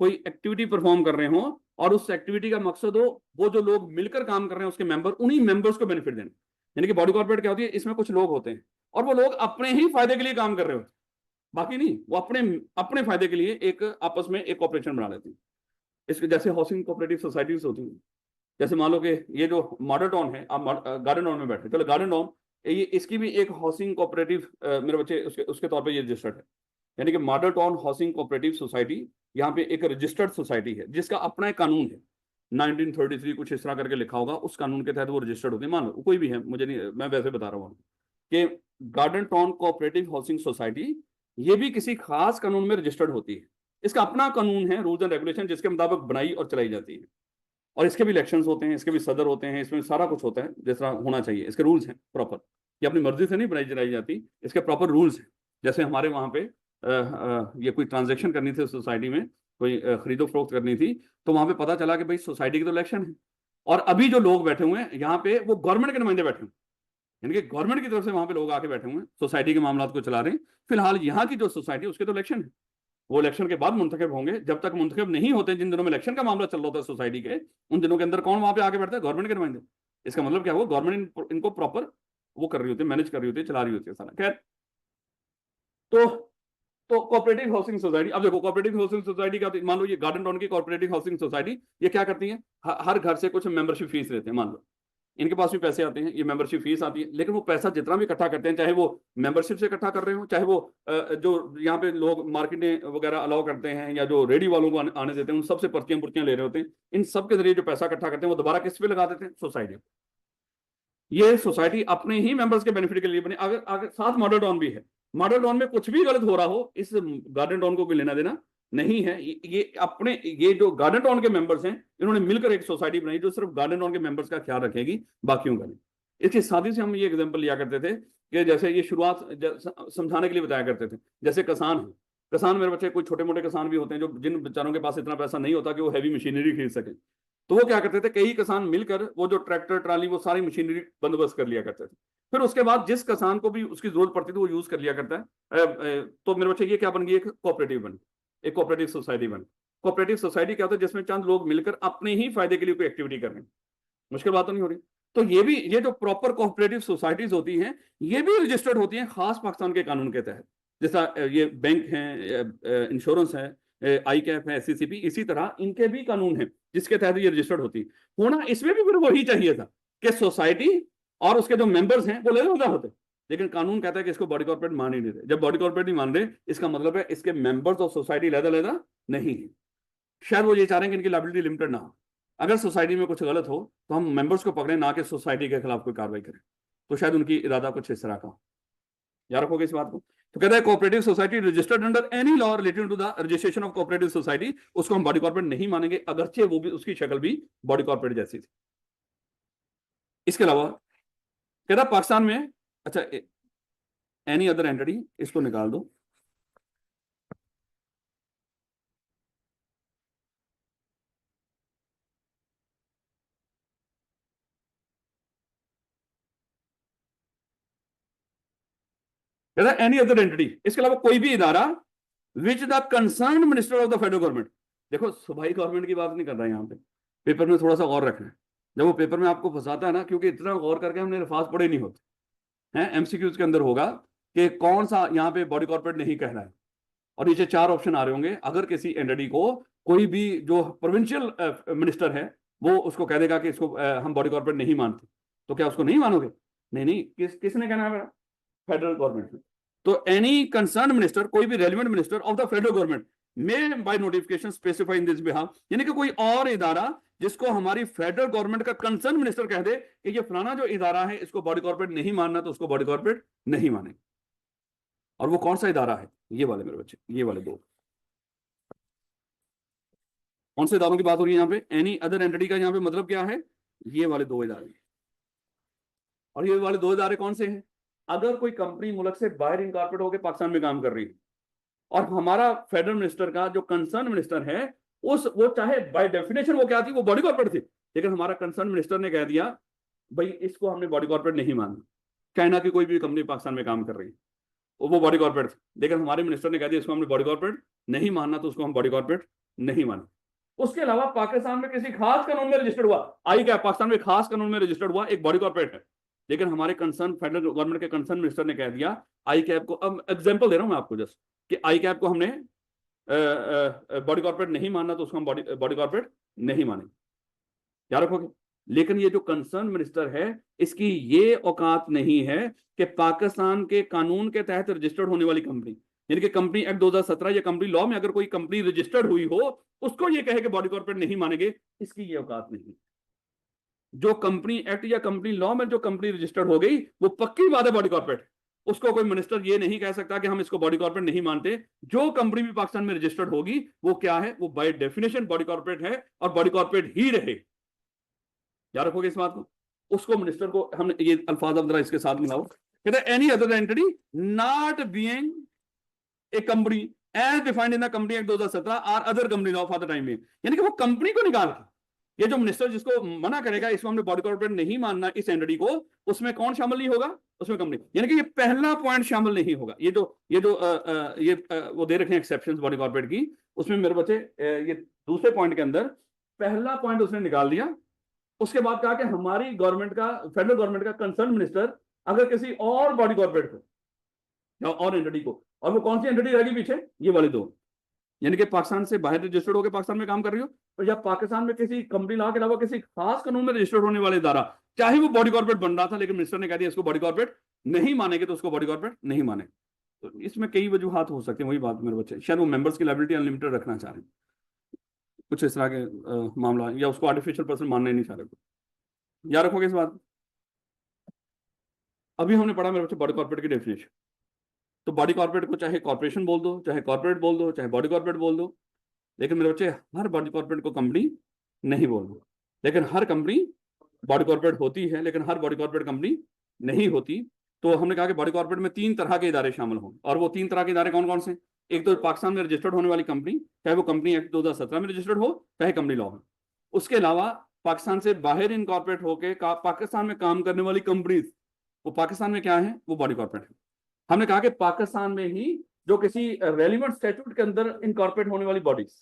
कोई एक्टिविटी परफॉर्म कर रहे हो और उस एक्टिविटी का मकसद हो वो जो लोग मिलकर काम कर रहे हैं उसके मेंबर, उन्हीं मेंबर्स को बेनिफिट देना। यानी कि बॉडी कॉर्पोरेट क्या होती है? इसमें कुछ लोग होते हैं और वो लोग अपने ही फायदे के लिए काम कर रहे होते हैं, बाकी नहीं, वो अपने अपने फायदे के लिए एक आपस में एक कॉर्पोरेशन बना लेते हैं। इसके जैसे हाउसिंग कोऑपरेटिव सोसाइटीज होती हैं। जैसे मान लो कि ये जो मॉडल टाउन है, आप गार्डन टाउन में बैठे, चलो गार्डन टाउन ये इसकी भी एक हाउसिंग कोऑपरेटिव मेरे बच्चे उसके तौर पे ये रजिस्टर्ड है। यानी कि model town housing cooperative society यहाँ पे एक रजिस्टर्ड सोसाइटी है जिसका अपना एक कानून है। 1933 कुछ इस तरह करके लिखा होगा, उस कानून के तहत वो रजिस्टर्ड होती है। मान लो कोई भी है, मुझे नहीं, मैं वैसे बता रहा हूँ कि garden town cooperative housing society ये भी किसी खास कानून में रजिस्टर्ड होती है। इसका अपना कानून है, रूल्स एंड रेगुलेशन, जिसके मुताबिक बनाई और चलाई जाती है। और इसके भी इलेक्शंस होते हैं, इसके भी सदर होते हैं, इसमें सारा कुछ होता है जिस तरह होना चाहिए। इसके रूल्स हैं प्रॉपर, ये अपनी मर्जी से नहीं बनाई चलाई जाती, इसके प्रॉपर रूल्स हैं। जैसे हमारे वहाँ पे ये कोई ट्रांजेक्शन करनी थी सोसाइटी में, कोई खरीदो फरोख्त करनी थी, तो वहाँ पे पता चला कि भाई सोसाइटी की तो इलेक्शन है, और अभी जो लोग बैठे हुए हैं यहाँ पे वो गवर्नमेंट के नुमाइंदे बैठे हुए हैं, यानी कि गवर्नमेंट की तरफ से वहां पे लोग आके बैठे हुए हैं, सोसाइटी के मामला को चला रहे हैं। फिलहाल यहाँ की जो सोसाइटी उसके तो इलेक्शन है, वो इलेक्शन के बाद मुंतखब होंगे। जब तक मुंतखब नहीं होते, जिन दिनों में इलेक्शन का मामला चल रहा होता है सोसाइटी के, उन दिनों के अंदर कौन वहां पे आके बैठता है? गवर्नमेंट के नुमाइंदे। इसका मतलब क्या हुआ? गवर्नमेंट इनको प्रॉपर वो कर रही होती है, मैनेज कर रही होती है, चला रही होती है सारा। खैर, तो कोऑपरेटिव हाउसिंग सोसाइटी, अब देखो कोऑपरेटिव हाउसिंग सोसाइटी क्या होती है? मान लो ये गार्डन टाउन की कोऑपरेटिव हाउसिंग सोसाइटी, ये क्या करती है? हर घर से कुछ मेंबरशिप फीस लेते हैं। मान लो इनके पास भी पैसे आते हैं, ये मेंबरशिप फीस आती है, लेकिन वो पैसा जितना भी इकट्ठा करते हैं, चाहे वो मेंबरशिप से इकट्ठा कर रहे हो, चाहे वो जो यहाँ पे लोग मार्केटें वगैरह अलाउ करते हैं, या जो रेडी वालों को आने देते हैं, उन सबसे पर्चियां पुर्चियां ले रहे होते हैं, इन सब के जरिए जो पैसा इकट्ठा करते हैं वो दोबारा किस पे लगा देते हैं? सोसाइटी। ये सोसाइटी अपने ही मेंबर्स के बेनिफिट के लिए बनी। अगर अगर साथ मॉडल टाउन भी है, मॉडल टाउन में कुछ भी गलत हो रहा हो, इस गार्डन टाउन को कोई लेना देना नहीं है। ये अपने, ये जो गार्डन टाउन के मेंबर्स हैं, इन्होंने मिलकर एक सोसाइटी बनाई जो सिर्फ गार्डन टाउन के मेंबर्स का ख्याल रखेगी, बाकियों का नहीं। इसकी साथी से हम ये एग्जांपल लिया करते थे कि जैसे ये शुरुआत समझाने के लिए बताया करते थे, जैसे किसान है, किसान मेरे बच्चे कोई छोटे मोटे किसान भी होते हैं जो जिन बेचारों के पास इतना पैसा नहीं होता कि वो हैवी मशीनरी खरीद सके, तो वो क्या करते थे, कई किसान मिलकर वो जो ट्रैक्टर ट्राली वो सारी मशीनरी बंदोबस्त कर लिया करते थे। फिर उसके बाद जिस किसान को भी उसकी जरूरत पड़ती थी वो यूज कर लिया करता है। तो मेरे बच्चे ये क्या बन गई? एक कोऑपरेटिव बन, एक कोऑपरेटिव सोसाइटी बन। कोऑपरेटिव सोसाइटी क्या होता है? जिसमें चंद लोग मिलकर अपने ही फायदे के लिए कोई एक्टिविटी कर रहे हैं। मुश्किल बात तो नहीं हो रही। तो ये भी, ये जो प्रॉपर कोऑपरेटिव सोसाइटीज होती हैं, ये भी रजिस्टर्ड होती हैं खास पाकिस्तान के कानून के तहत। जैसा ये बैंक है, इंश्योरेंस है, आई कैप है, SCCP, इसी तरह इनके भी कानून हैं जिसके तहत ये रजिस्टर्ड होती है। होना इसमें भी फिर वही चाहिए था कि सोसाइटी और उसके जो मेंबर्स हैं वो अलग होते, लेकिन कानून कहता है कि इसको बॉडी कॉर्पोरेट मान ही नहीं रहे। जब बॉडी कॉर्पोरेट नहीं मान रहे, इसका मतलब है इसके मेंबर्स और सोसाइटी अलग नहीं है। शायद वो ये चाह रहे हैं कि इनकी लायबिलिटी लिमिटेड ना हो। अगर सोसाइटी में कुछ गलत हो तो हम मेंबर्स को पकड़े, ना कि सोसाइटी के खिलाफ कोई कार्रवाई करें। तो शायद उनकी इरादा कुछ इस तरह का। याद रखोगे इस बात को। तो कहता है cooperative society registered under any law related to the registration of cooperative society, उसको हम बॉडी कॉर्पोरेट नहीं मानेंगे, अगरचे वो भी उसकी शक्ल भी बॉडी कॉर्पोरेट जैसी थी। इसके अलावा कहता पाकिस्तान में, अच्छा, एनी अदर एंटिटी, इसको निकाल दो। कहता है एनी अदर एंटिटी, इसके अलावा कोई भी इदारा which the concern minister of the federal government. देखो सूबाई गवर्नमेंट की बात नहीं कर रहा है यहाँ पे, पेपर में थोड़ा सा गौर रखना है। जब वो पेपर में आपको फंसाता है ना, क्योंकि इतना गौर करके हमने अल्फाज पढ़े नहीं होते हैं, MCQs के अंदर होगा कि कौन सा यहाँ पे बॉडी कॉर्पोरेट नहीं कह रहा है, और नीचे 4 ऑप्शन आ रहे होंगे। अगर किसी एंटिटी को कोई भी जो प्रोविंशियल मिनिस्टर है वो उसको कह देगा कि इसको हम बॉडी कॉर्पोरेट नहीं मानते, तो क्या उसको नहीं मानोगे? नहीं, किसने कहना है? फेडरल गवर्नमेंट ने। तो एनी कंसर्न मिनिस्टर, कोई भी relevant minister of the federal government में by notification specify in this behalf, यानी कि कोई और इदारा जिसको हमारी फेडरल गवर्नमेंट का कंसर्न मिनिस्टर कह दे कि ये फलाना जो इदारा है इसको बॉडी कॉर्पोरेट नहीं मानना, तो उसको बॉडी कॉर्पोरेट नहीं माने। और वो कौन सा इदारा है? ये वाले मेरे बच्चे, ये वाले दो। कौन से इदारों की बात हो रही है यहाँ पे? एनी अदर एंटिटी का यहाँ पे मतलब क्या है? ये वाले 2 इदारे। और ये वाले 2 इदारे कौन से हैं? अगर कोई कंपनी मुल्क से बाहर इनकॉर्पोरेट होकर पाकिस्तान में काम कर रही है, और हमारा फेडरल मिनिस्टर का जो कंसर्न मिनिस्टर है, वो चाहे बाय डेफिनेशन वो क्या थी, वो बॉडी कॉर्पोरेट थी, लेकिन हमारा कंसर्न मिनिस्टर ने कह दिया भाई इसको हमने बॉडी कॉर्पोरेट नहीं मानना। चाइना की कोई भी कंपनी पाकिस्तान में काम कर रही है, वो बॉडी कॉर्पोरेट थी, लेकिन हमारे मिनिस्टर ने कह दिया इसको हमने बॉडी कॉर्पोरेट नहीं मानना, तो उसको हम बॉडी कॉर्पोरेट नहीं माने। उसके अलावा पाकिस्तान में किसी खास कानून में रजिस्टर्ड हुआ, आई क्या पाकिस्तान में खास कानून में रजिस्टर्ड हुआ एक बॉडी कॉर्पोरेट है, लेकिन हमारे कंसर्न फेडरल गवर्नमेंट के कंसर्न मिनिस्टर ने कह दिया आई कैप को, अब एग्जांपल दे रहा हूं मैं आपको जस्ट, कि आई कैप को हमने बॉडी कॉर्पोरेट नहीं मानना, तो उसको हम बॉडी कॉर्पोरेट नहीं माने। याद रखोगे। लेकिन ये जो कंसर्न मिनिस्टर है, इसकी ये औकात नहीं है कि पाकिस्तान के कानून के तहत रजिस्टर्ड होने वाली कंपनी, यानी कि कंपनी एक्ट 2017 या कंपनी लॉ में अगर कोई कंपनी रजिस्टर्ड हुई हो, उसको ये कहे कि बॉडी कॉर्पोरेट नहीं मानेंगे, इसकी ये औकात नहीं। जो कंपनी एक्ट या कंपनी लॉ में जो कंपनी रजिस्टर्ड हो गई, वो पक्की बात है बॉडी कॉर्पोरेट। उसको कोई मिनिस्टर ये नहीं कह सकता कि हम इसको बॉडी कॉर्पोरेट नहीं मानते। जो कंपनी भी पाकिस्तान में रजिस्टर्ड होगी वो क्या है, वो बाय डेफिनेशन बॉडी कॉर्पोरेट है और बॉडी कॉर्पोरेट ही रहे। याद रखोगे इस बात को। उसको मिनिस्टर को हमने ये अल्फाज अब जरा इसके साथ मिलाओ, कहते हैं any other entity not being a company as defined in the company act 2017 और other company law for the time में। यानी कि वो कंपनी को निकाल के, ये जो मिनिस्टर जिसको मना करेगा इसमें हमने बॉडी कॉर्पोरेट नहीं मानना इस एंटिटी को, उसमें कौन शामिल नहीं होगा, उसमें कंपनी। यानी कि ये पहला पॉइंट शामिल नहीं होगा। ये जो वो दे रखे हैं एक्सेप्शंस बॉडी कॉर्पोरेट की, उसमें मेरे बच्चे ये दूसरे पॉइंट के अंदर पहला पॉइंट उसने निकाल दिया। उसके बाद कहा कि हमारी गवर्नमेंट का, फेडरल गवर्नमेंट का कंसर्न मिनिस्टर अगर किसी और बॉडी कॉर्पोरेट को या और एंटिटी को, और वो कौन सी एंटिटी रहेगी पीछे, ये वाले दो, यानी कि पाकिस्तान से बाहर रजिस्टर्ड होकर पाकिस्तान में काम कर रही हो, और या पाकिस्तान में किसी कंपनी लॉ के अलावा किसी खास कानून में रजिस्टर्ड होने वाले इदारा, चाहे वो बॉडी कॉर्पोरेट बन रहा था लेकिन मिनिस्टर ने कह दिया इसको बॉडी कॉर्पोरेट नहीं मानेंगे, तो उसको बॉडी कॉर्पोरेट नहीं माने। तो इसमें कई वजूहात हो सकते हैं। वही बात मेरे बच्चे, शायद वो मेंबर्स की लायबिलिटी अनलिमिटेड रखना चाह रहे हैं, कुछ इस तरह के मामला, या उसको आर्टिफिशियल पर्सन मानना नहीं चाह रहे। याद रखोगे इस बात। अभी हमने पढ़ा मेरे बच्चे बॉडी कॉर्पोरेट की डेफिनेशन। तो बॉडी कॉर्पोरेट को चाहे कॉर्पोरेशन बोल दो, चाहे कॉर्पोरेट बोल दो, चाहे बॉडी कॉर्पोरेट बोल दो, लेकिन मेरे बच्चे हर बॉडी कॉर्पोरेट को कंपनी नहीं बोल दो। लेकिन हर कंपनी बॉडी कॉर्पोरेट होती है, लेकिन हर बॉडी कॉर्पोरेट कंपनी नहीं होती। तो हमने कहा कि बॉडी कॉर्पोरेट में 3 तरह के इदारे शामिल हों, और वो 3 तरह के इदारे कौन कौन से। एक तो पाकिस्तान में रजिस्टर्ड होने वाली कंपनी, चाहे वो कंपनी एक्ट 2017 में रजिस्टर्ड हो, चाहे कंपनी लॉ में। उसके अलावा पाकिस्तान से बाहर इनकॉर्पोरेट होकर पाकिस्तान में काम करने वाली कंपनीज, वो पाकिस्तान में क्या है, वो बॉडी कॉर्पोरेट है। हमने कहा कि पाकिस्तान में ही जो किसी रेलिवेंट स्टैट्यूट के अंदर इनकॉर्पोरेट होने वाली बॉडीज,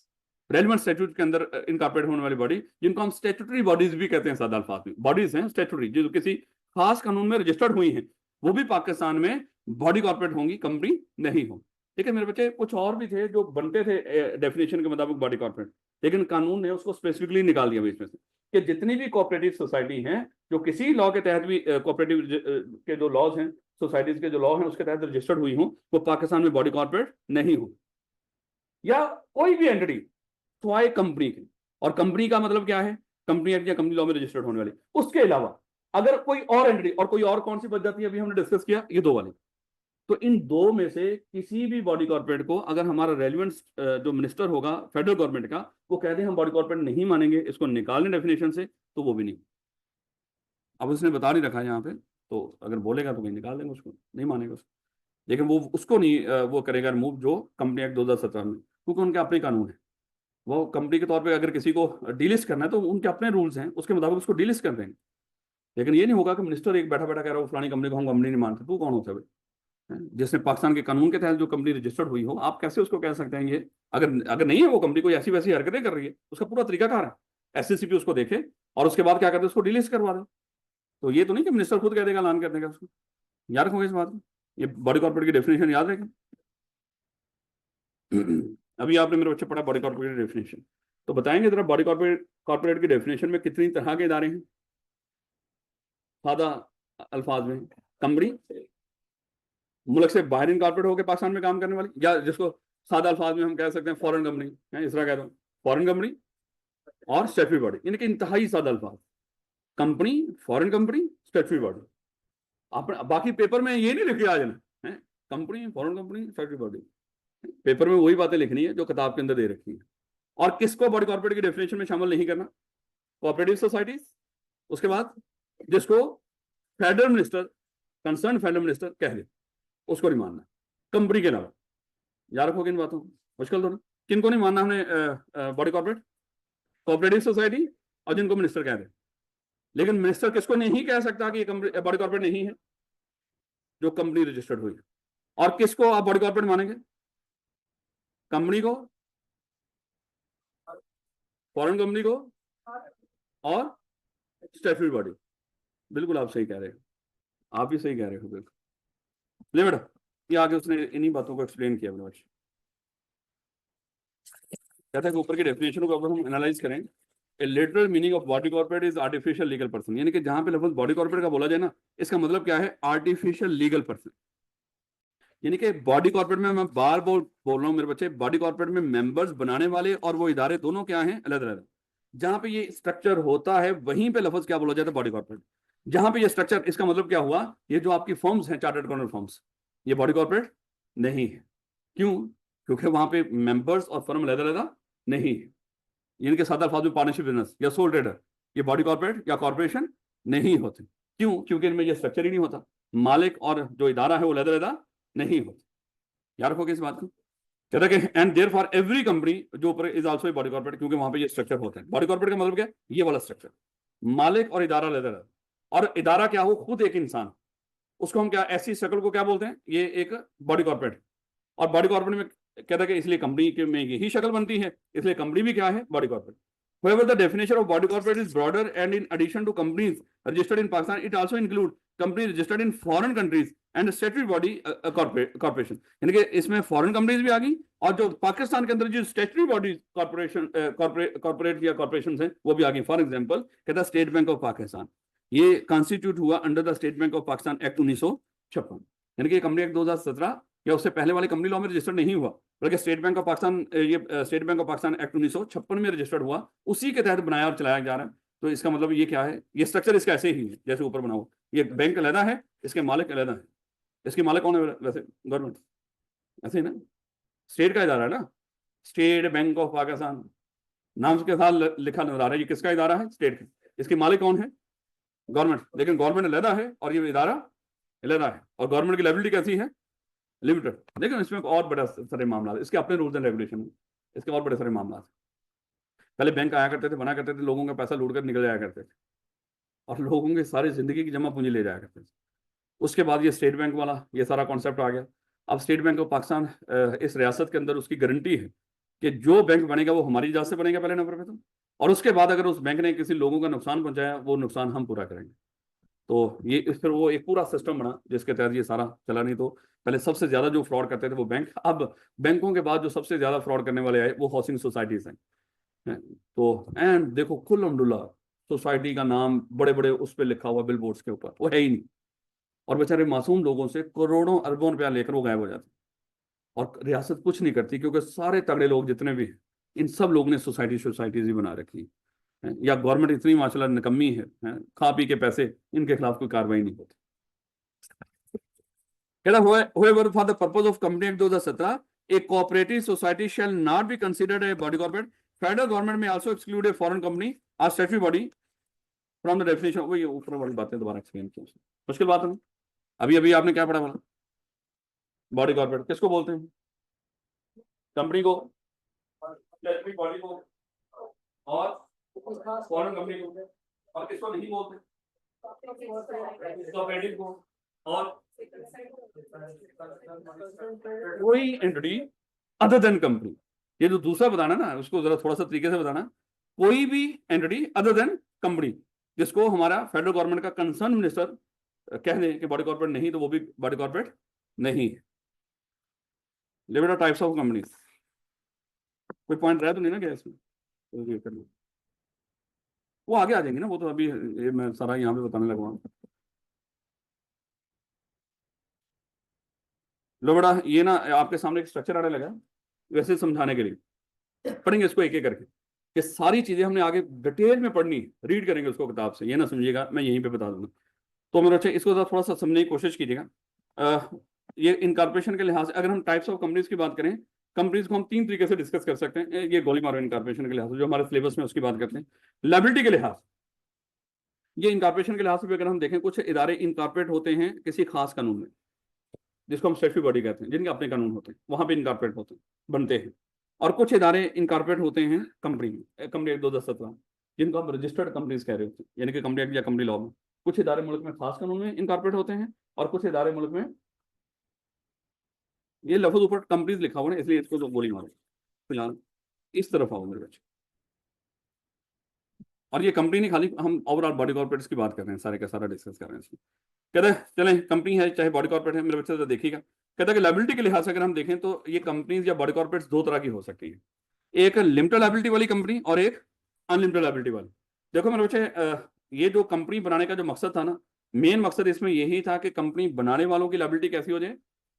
रेलिवेंट स्टैट्यूट के अंदर इनकॉर्पोरेट होने वाली बॉडी, जिनको हम स्टैट्यूटरी बॉडीज भी कहते हैं, सादा अल्फाज में बॉडीज हैं स्टैट्यूटरी, जो किसी खास कानून में रजिस्टर्ड हुई हैं, वो भी पाकिस्तान में बॉडी कॉर्पोरेट होंगी, कंपनी नहीं हो। लेकिन मेरे बच्चे कुछ और भी थे जो बनते थे डेफिनेशन के मुताबिक बॉडी कॉर्पोरेट, लेकिन कानून ने उसको स्पेसिफिकली निकाल दिया बीच में से कि जितनी भी कोऑपरेटिव सोसाइटी हैं, जो किसी लॉ के तहत भी कोऑपरेटिव के जो लॉज हैं, सोसाइटीज के जो लॉ हैं उसके तहत रजिस्टर्ड हुई हो, वो पाकिस्तान में बॉडी कॉर्पोरेट नहीं हो। या कोई भी एंटिटी स्वाय कंपनी की, और कंपनी का मतलब क्या है, कंपनी एक्ट या कंपनी लॉ में रजिस्टर्ड होने वाली। उसके अलावा अगर कोई और एंटिटी, और कोई और कौन सी बच जाती है, अभी हमने डिस्कस किया ये 2 वाली। तो इन 2 में से किसी भी बॉडी कॉर्पोरेट को अगर हमारा रेलिवेंट जो मिनिस्टर होगा फेडरल गवर्नमेंट का, वो कह दे हम बॉडी कॉर्पोरेट नहीं मानेंगे, इसको निकालने डेफिनेशन से, तो वो भी नहीं। अब उसने बता नहीं रखा यहाँ पे, तो अगर बोलेगा तो कहीं निकाल देंगे, उसको नहीं मानेगा उसको। लेकिन वो उसको नहीं वो करेगा रिमूव जो कंपनी एक्ट 2017 में, क्योंकि उनके अपने कानून है। वो कंपनी के तौर पे अगर किसी को डीलिस्ट करना है तो उनके अपने रूल्स हैं, उसके मुताबिक उसको डीलिस्ट कर देंगे। लेकिन ये नहीं होगा कि मिनिस्टर एक बैठा बैठा कह रहा हो फलानी कंपनी को हम कंपनी नहीं मानते। तू कौन होता है भाई, जिसने पाकिस्तान के कानून के तहत जो कंपनी रजिस्टर्ड हुई हो, आप कैसे उसको कह सकते हैं ये, अगर नहीं है वो कंपनी कोई ऐसी वैसी हरकतें कर रही है, उसका पूरा तरीकाकार है, एससीसीपी उसको देखे और उसके बाद क्या करते हैं, उसको डिलीट करवा दे। तो ये तो नहीं कि मिनिस्टर खुद कह देगा, ऐलान कर देगा उसको। याद रखोगे इस बात को, ये बॉडी कॉर्पोरेट की डेफिनेशन याद रखें। अभी आपने मेरे बच्चे पढ़ा बॉडी कॉर्पोरेट की डेफिनेशन, तो बताएंगे जरा बॉडी कॉर्पोरेट की डेफिनेशन में कितनी तरह के इदारे हैं। सादा अल्फाज में, कंपनी मुल्क से बाहर इनकॉर्पोरेट होकर पाकिस्तान में काम करने वाली, या जिसको सादा अल्फाज में हम कह सकते हैं फॉरेन कंपनी है, इस तरह कह रहा हूँ, फॉरेन कंपनी और स्टैट्यूटरी बॉडी, यानी कि इंतहाई सादा अल्फाज, company, foreign company, statutory body. आप बाकी पेपर में ये नहीं लिखी आज है, company, foreign company, statutory body. Paper में वही बातें लिखनी है जो किताब के अंदर दे रखी है। और किसको बॉडी कॉर्पोरेट की डेफिनेशन में शामिल नहीं करना, कोऑपरेटिव सोसाइटीज, उसके बाद जिसको federal minister, concern federal minister कह दे, उसको नहीं मानना, कंपनी के अलावा। याद रखोगे इन बातों को, मुश्किल तो ना। किनको नहीं मानना हमने बॉडी कॉर्पोरेट, कोऑपरेटिव सोसाइटी, और जिनको मिनिस्टर कह दे। लेकिन मिनिस्टर किसको नहीं कह सकता कि ये बॉडी कॉर्पोरेट नहीं है, जो कंपनी रजिस्टर्ड हुई है। और किसको आप बॉडी कॉर्पोरेट मानेंगे, कंपनी को, फॉरेन कंपनी को और स्टैट्यूटरी बॉडी। बिल्कुल आप सही कह रहे हो, आप ही सही कह रहे हो बिल्कुल। ले बेटा, ये आगे उसने इन्हीं बातों को एक्सप्लेन किया अपने बच्चे। कहता है कि ऊपर की डेफिनेशन को अगर हम एनालाइज करें, a literal meaning of body corporate is artificial legal person, यानी कि जहां पे लफ्ज बॉडी कॉर्पोरेट का बोला जाए ना, इसका मतलब क्या है, आर्टिफिशियल लीगल पर्सन। यानी कि बॉडी कॉर्पोरेट में मैं बार बोल रहा हूँ मेरे बच्चे, बॉडी कॉर्पोरेट में मेंबर्स बनाने वाले और वो इदारे दोनों क्या हैं, अलग अलग। जहां पे ये स्ट्रक्चर होता है वहीं पे लफ्ज क्या बोला जाता है, बॉडी कॉर्पोरेट। जहां पे ये स्ट्रक्चर, इसका मतलब क्या हुआ, ये जो आपकी फर्म्स हैं चार्टर्ड अकाउंटेंट फर्म्स, ये बॉडी कॉर्पोरेट नहीं है। क्यों? क्योंकि वहां पे मेंबर्स और फर्म अलग अलग नहीं है। इनके साथ अल्फाज में पार्टनरशिप बिजनेस या सोल ट्रेडर, ये बॉडी कॉर्पोरेट या कॉर्पोरेशन नहीं होते। क्यों? क्योंकि इनमें ये स्ट्रक्चर ही नहीं होता, मालिक और जो इदारा है वो अलग अलग नहीं होते। याद रखोगे इस बात को। कहता है कि and there for every company जो ऊपर इज आल्सो बॉडी कॉर्पोरेट, क्योंकि वहां पे ये स्ट्रक्चर होते हैं। बॉडी कॉर्पोरेट का मतलब क्या है, ये वाला स्ट्रक्चर, मालिक और इदारा अलग अलग। और इदारा क्या हो, खुद एक इंसान, उसको हम क्या, ऐसी शक्ल को क्या बोलते हैं, ये एक बॉडी कॉर्पोरेट। और बॉडी कॉर्पोरेट में कहता है कि इसलिए कंपनी के में यही शक्ल बनती है, इसलिए कंपनी भी क्या है, body corporate. However, the definition of body corporate is broader, and in addition to companies registered in Pakistan, it also includes companies registered in foreign countries and statutory body corporation. यानी कि इसमें foreign companies भी आ गई, और जो पाकिस्तान के अंदर जो स्टेटरी बॉडी कॉर्पोरेशन कॉर्पोरेट या कॉर्पोरेशन है वो भी आ गई। फॉर एग्जांपल कहता है स्टेट बैंक ऑफ पाकिस्तान, ये कॉन्स्टिट्यूट हुआ under the state Bank of Pakistan act 1956। यानी कि कंपनी एक्ट 2017 या उससे पहले वाली कंपनी लॉ में रजिस्टर्ड नहीं हुआ, बल्कि स्टेट बैंक ऑफ पाकिस्तान, ये state Bank of Pakistan act 1956 में रजिस्टर्ड हुआ, उसी के तहत बनाया और चलाया जा रहा है। तो इसका मतलब ये क्या है, ये स्ट्रक्चर इसका ऐसे ही है जैसे ऊपर बना हुआ। ये बैंक अलग है, इसके मालिक अलग है। इसके मालिक कौन है वैसे, गवर्नमेंट, ऐसे ही ना, स्टेट का इदारा है ना, स्टेट बैंक ऑफ पाकिस्तान नाम के साथ लिखा नजर आ रहा है, ये किसका इदारा है, स्टेट का। इसके मालिक कौन है, गवर्नमेंट। लेकिन गवर्नमेंट अलग है और ये इदारा अलग है, और गवर्नमेंट की लायबिलिटी कैसी है, लिमिटेड। लेकिन इसमें और बड़ा सारे मामला है, इसके अपने रूल्स एंड रेगुलेशन है, इसके और बड़े सारे मामला है। पहले बैंक आया करते थे, बना करते थे, लोगों का पैसा लूट कर निकल जाया करते थे, और लोगों की सारी जिंदगी की जमा पूंजी ले जाया करते थे। उसके बाद ये स्टेट बैंक वाला ये सारा कॉन्सेप्ट आ गया। अब स्टेट बैंक ऑफ पाकिस्तान इस रियासत के अंदर उसकी गारंटी है कि जो बैंक बनेगा वो हमारी इजाजत से बनेगा पहले नंबर पे तो, और उसके बाद अगर उस बैंक ने किसी लोगों का नुकसान पहुंचाया वो नुकसान हम पूरा करेंगे। तो ये फिर वो एक पूरा सिस्टम बना जिसके तहत ये सारा चला। नहीं तो पहले सबसे ज्यादा जो फ्रॉड करते थे वो बैंक, अब बैंकों के बाद जो सबसे ज्यादा फ्रॉड करने वाले आए वो हाउसिंग सोसाइटीज हैं। तो एंड देखो कुल अब्दुल्ला सोसाइटी का नाम बड़े बड़े उस पर लिखा हुआ बिल बोर्ड्स के ऊपर, वो है ही नहीं। और बेचारे मासूम लोगों से करोड़ों अरबों रुपया लेकर वो गायब हो जाते, और रियासत कुछ नहीं करती, क्योंकि सारे तगड़े लोग जितने भी हैं इन सब लोगों ने सोसाइटीज ही बना रखी है। या गवर्नमेंट इतनी माशाल्लाह निकम्मी है, खा पी के पैसे, इनके खिलाफ कोई कार्रवाई नहीं होती। However, for the purpose of Company Act 2017, a cooperative society shall not be considered a body corporate. Federal government may also exclude a foreign company or statutory body from the definition. वो ये ऊपर वाली बातें दोबारा explain की, मुश्किल बात है। अभी अभी आपने क्या पढ़ा बोला, बॉडी कॉर्पोरेट किसको बोलते हैं, कंपनी को, स्टेटरी बॉडी को, और फॉरेन कंपनी को, और किसको नहीं बोलते, कोऑपरेटिव को, और कोई एंटिटी अदर देन कंपनी। ये जो दूसरा बताना ना उसको जरा थोड़ा सा तरीके से बताना, कोई भी एंटिटी अदर देन कंपनी जिसको हमारा फेडरल गवर्नमेंट का कंसर्न मिनिस्टर कह दे कि बॉडी कॉर्पोरेट नहीं, तो वो भी बॉडी कॉर्पोरेट नहीं है। लिमिटेड टाइप्स ऑफ कंपनीज, कोई पॉइंट रहा तो नहीं ना क्या इसमें, तो वो आगे आ जाएंगे ना, वो तो अभी ये मैं सारा यहाँ पे बताने लगा हूँ। लो बेटा, ये ना आपके सामने एक स्ट्रक्चर आने लगा वैसे समझाने के लिए, पढ़ेंगे इसको एक एक करके। ये सारी चीजें हमने आगे डिटेल में पढ़नी, रीड करेंगे उसको किताब से, ये ना समझिएगा मैं यहीं पे बता दूंगा। तो मेरे अच्छे इसको थोड़ा सा समझने की कोशिश कीजिएगा। ये इनकॉर्पोरेशन के लिहाज से अगर हम टाइप्स ऑफ कंपनीज की बात करें, कंपनीज को हम तीन तरीके से डिस्कस कर सकते हैं। ये गोली मारो इनकॉर्पोरेशन के लिहाज से जो हमारे सिलेबस में उसकी बात करते हैं। लायबिलिटी के लिहाज, ये इनकॉर्पोरेशन के लिहाज से अगर हम देखें, कुछ इदारे इनकॉर्पोरेट होते हैं किसी खास कानून में, जिसको हम स्टेटरी बॉडी कहते हैं, जिनके अपने कानून होते हैं, वहां पे इनकॉर्पोरेट होते हैं, बनते हैं। और कुछ इदारे इनकॉर्पोरेट होते हैं कंपनी में, कंपनी एक्ट 2017, जिनको हम रजिस्टर्ड कंपनीज कह रहे होते हैं, यानी कि कंपनी एक्ट या कंपनी लॉ में। कुछ इदारे मुल्क में खास कानून में इनकॉर्पोरेट होते हैं, और कुछ इदारे मुल्क में, ये लफ्ज ऊपर कंपनीज लिखा हुआ है इसलिए इसको तो गोली मारो। फिलहाल इस तरफ आओ मेरे बच्चे, और ये कंपनी नहीं, खाली हम ओवरऑल बॉडी कॉर्पोरेट्स की बात कर रहे हैं, सारे का सारा डिस्कस कर रहे हैं इसमें। कहते हैं चलें, कंपनी है चाहे बॉडी कॉर्पोरेट है, मेरे बच्चे तो देखिएगा। कहता है कि लायबिलिटी के लिहाज से अगर हम देखें तो ये कंपनीज या बॉडी कॉर्पोरेट्स दो तरह की हो सकती है, एक लिमिटेड लायबिलिटी वाली कंपनी और एक अनलिमिटेड लायबिलिटी वाली। देखो मेरे बच्चे, ये जो कंपनी बनाने का जो मकसद था ना, मेन मकसद इसमें यही था कि कंपनी बनाने वालों की लायबिलिटी कैसी हो जाए,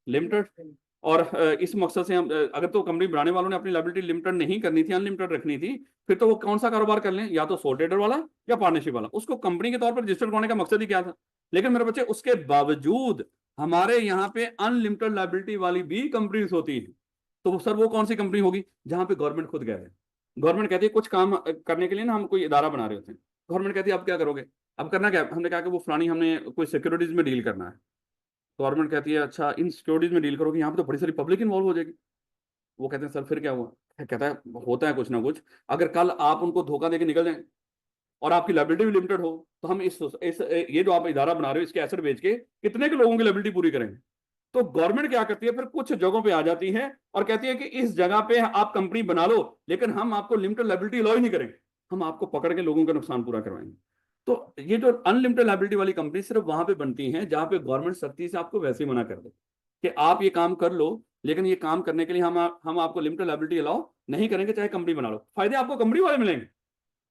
लिमिटेड। और इस मकसद से हम अगर तो कंपनी बनाने वालों ने अपनी लायबिलिटी लिमिटेड नहीं करनी थी, अनलिमिटेड रखनी थी, फिर तो वो कौन सा कारोबार कर लें, या तो सोल ट्रेडर वाला या पार्टनरशिप वाला। उसको कंपनी के तौर पर रजिस्टर्ड करवाने का मकसद ही क्या था। लेकिन मेरे बच्चे उसके बावजूद हमारे यहाँ पे अनलिमिटेड लायबिलिटी वाली भी कंपनीज होती है। तो सर वो कौन सी कंपनी होगी जहां पे गवर्नमेंट खुद कह रहे हैं, गवर्नमेंट कहती है कुछ काम करने के लिए ना हम कोई इदारा बना रहे होते हैं, गवर्नमेंट कहती है आप क्या करोगे, अब करना क्या है? हमने कहा कि वो फलानी हमने कोई सिक्योरिटीज में डील करना है, गवर्नमेंट कहती है अच्छा इन सिक्योरिटीज में डील करोगे, यहाँ पे तो बड़ी सारी पब्लिक इन्वॉल्व हो जाएगी। वो कहते हैं सर फिर क्या हुआ, कहता है होता है कुछ ना कुछ, अगर कल आप उनको धोखा देके निकल जाए और आपकी लायबिलिटी भी लिमिटेड हो, तो हम इस ये जो आप इदारा बना रहे हो इसके एसेट बेच के कितने के लोगों की लायबिलिटी पूरी करेंगे। तो गवर्नमेंट क्या करती है, फिर कुछ जगहों पे आ जाती है और कहती है कि इस जगह पे आप कंपनी बना लो, लेकिन हम आपको लिमिटेड लायबिलिटी अलाउ ही नहीं करेंगे, हम आपको पकड़ के लोगों का नुकसान पूरा करवाएंगे। तो ये जो अनलिमिटेड लायबिलिटी वाली कंपनी सिर्फ वहां पे बनती है जहां पे गवर्नमेंट सख्ती से आपको वैसे ही मना कर दे कि आप ये काम कर लो, लेकिन ये काम करने के लिए हम आपको लिमिटेड लायबिलिटी अलाउ नहीं करेंगे, चाहे कंपनी बना लो। फायदे आपको कंपनी वाले मिलेंगे,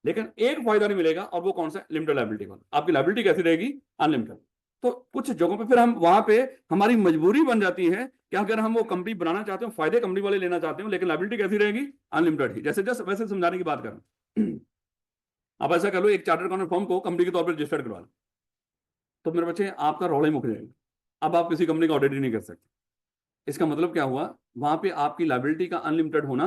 लेकिन एक फायदा नहीं मिलेगा, और वो कौन सा, लिमिटेड लायबिलिटी वाला। आपकी लायबिलिटी कैसी रहेगी, अनलिमिटेड। तो कुछ जगहों पे फिर हम वहां पे हमारी मजबूरी बन जाती है कि अगर हम वो कंपनी बनाना चाहते हो, फायदे कंपनी वाले लेना चाहते हो, लेकिन लायबिलिटी कैसी रहेगी, अनलिमिटेड ही। जैसे जस्ट वैसे समझाने की बात करें, आप ऐसा कर लो, एक चार्टर्ड अकाउंटेंट फर्म को कंपनी के तौर पर रजिस्टर्ड करवा लो, तो मेरे बच्चे आपका रौला ही मुक जाएगा, अब आप किसी कंपनी का ऑडिट ही नहीं कर सकते। इसका मतलब क्या हुआ, वहां पे आपकी लायबिलिटी का अनलिमिटेड होना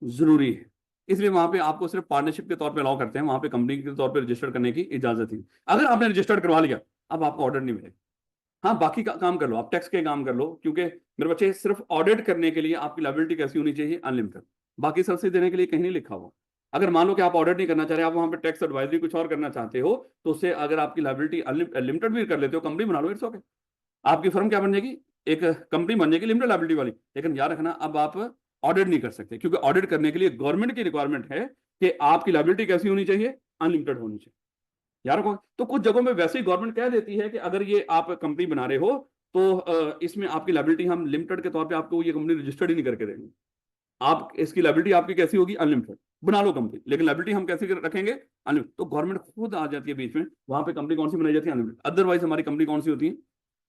जरूरी है, इसलिए वहां पे आपको सिर्फ पार्टनरशिप के तौर पे अलाउ करते हैं, वहां पे कंपनी के तौर पे रजिस्टर करने की इजाजत ही। अगर आपने रजिस्टर्ड करवा लिया, अब आपको ऑर्डर नहीं मिलेगा। हाँ बाकी का काम कर लो, आप टैक्स के काम कर लो, क्योंकि मेरे बच्चे सिर्फ ऑडिट करने के लिए आपकी लायबिलिटी कैसी होनी चाहिए, अनलिमिटेड। बाकी सब्सिडी देने के लिए कहीं नहीं लिखा हुआ। अगर मान लो कि आप ऑडिट नहीं करना चाह रहे, आप वहां पे टैक्स एडवाइजरी कुछ और करना चाहते हो, तो उससे अगर आपकी लायबिलिटी लिमिटेड भी कर लेते हो, कंपनी बना लो, इट्स ओके। आपकी फर्म क्या बन जाएगी, एक कंपनी बन जाएगी लिमिटेड लायबिलिटी वाली। लेकिन याद रखना, अब आप ऑडिट नहीं कर सकते, क्योंकि ऑडिट करने के लिए गवर्नमेंट की रिक्वायरमेंट है कि आपकी लायबिलिटी कैसी होनी चाहिए, अनलिमिटेड होनी चाहिए। यार को तो कुछ जगहों में वैसे ही गवर्नमेंट कह देती है कि अगर ये आप कंपनी बना रहे हो, तो इसमें आपकी लायबिलिटी हम लिमिटेड के तौर पे आपको ये कंपनी रजिस्टर्ड ही नहीं करके देंगे। आप इसकी लायबिलिटी आपकी कैसी होगी, अनलिमिटेड। बना लो कंपनी, लेकिन लायबिलिटी हम कैसे रखेंगे, अनलिमिटेड। तो गवर्नमेंट खुद आ जाती है बीच में, वहां पे कंपनी कौन सी बनाई जाती है, अनलिमिटेड। अदरवाइज हमारी कंपनी कौन सी होती है,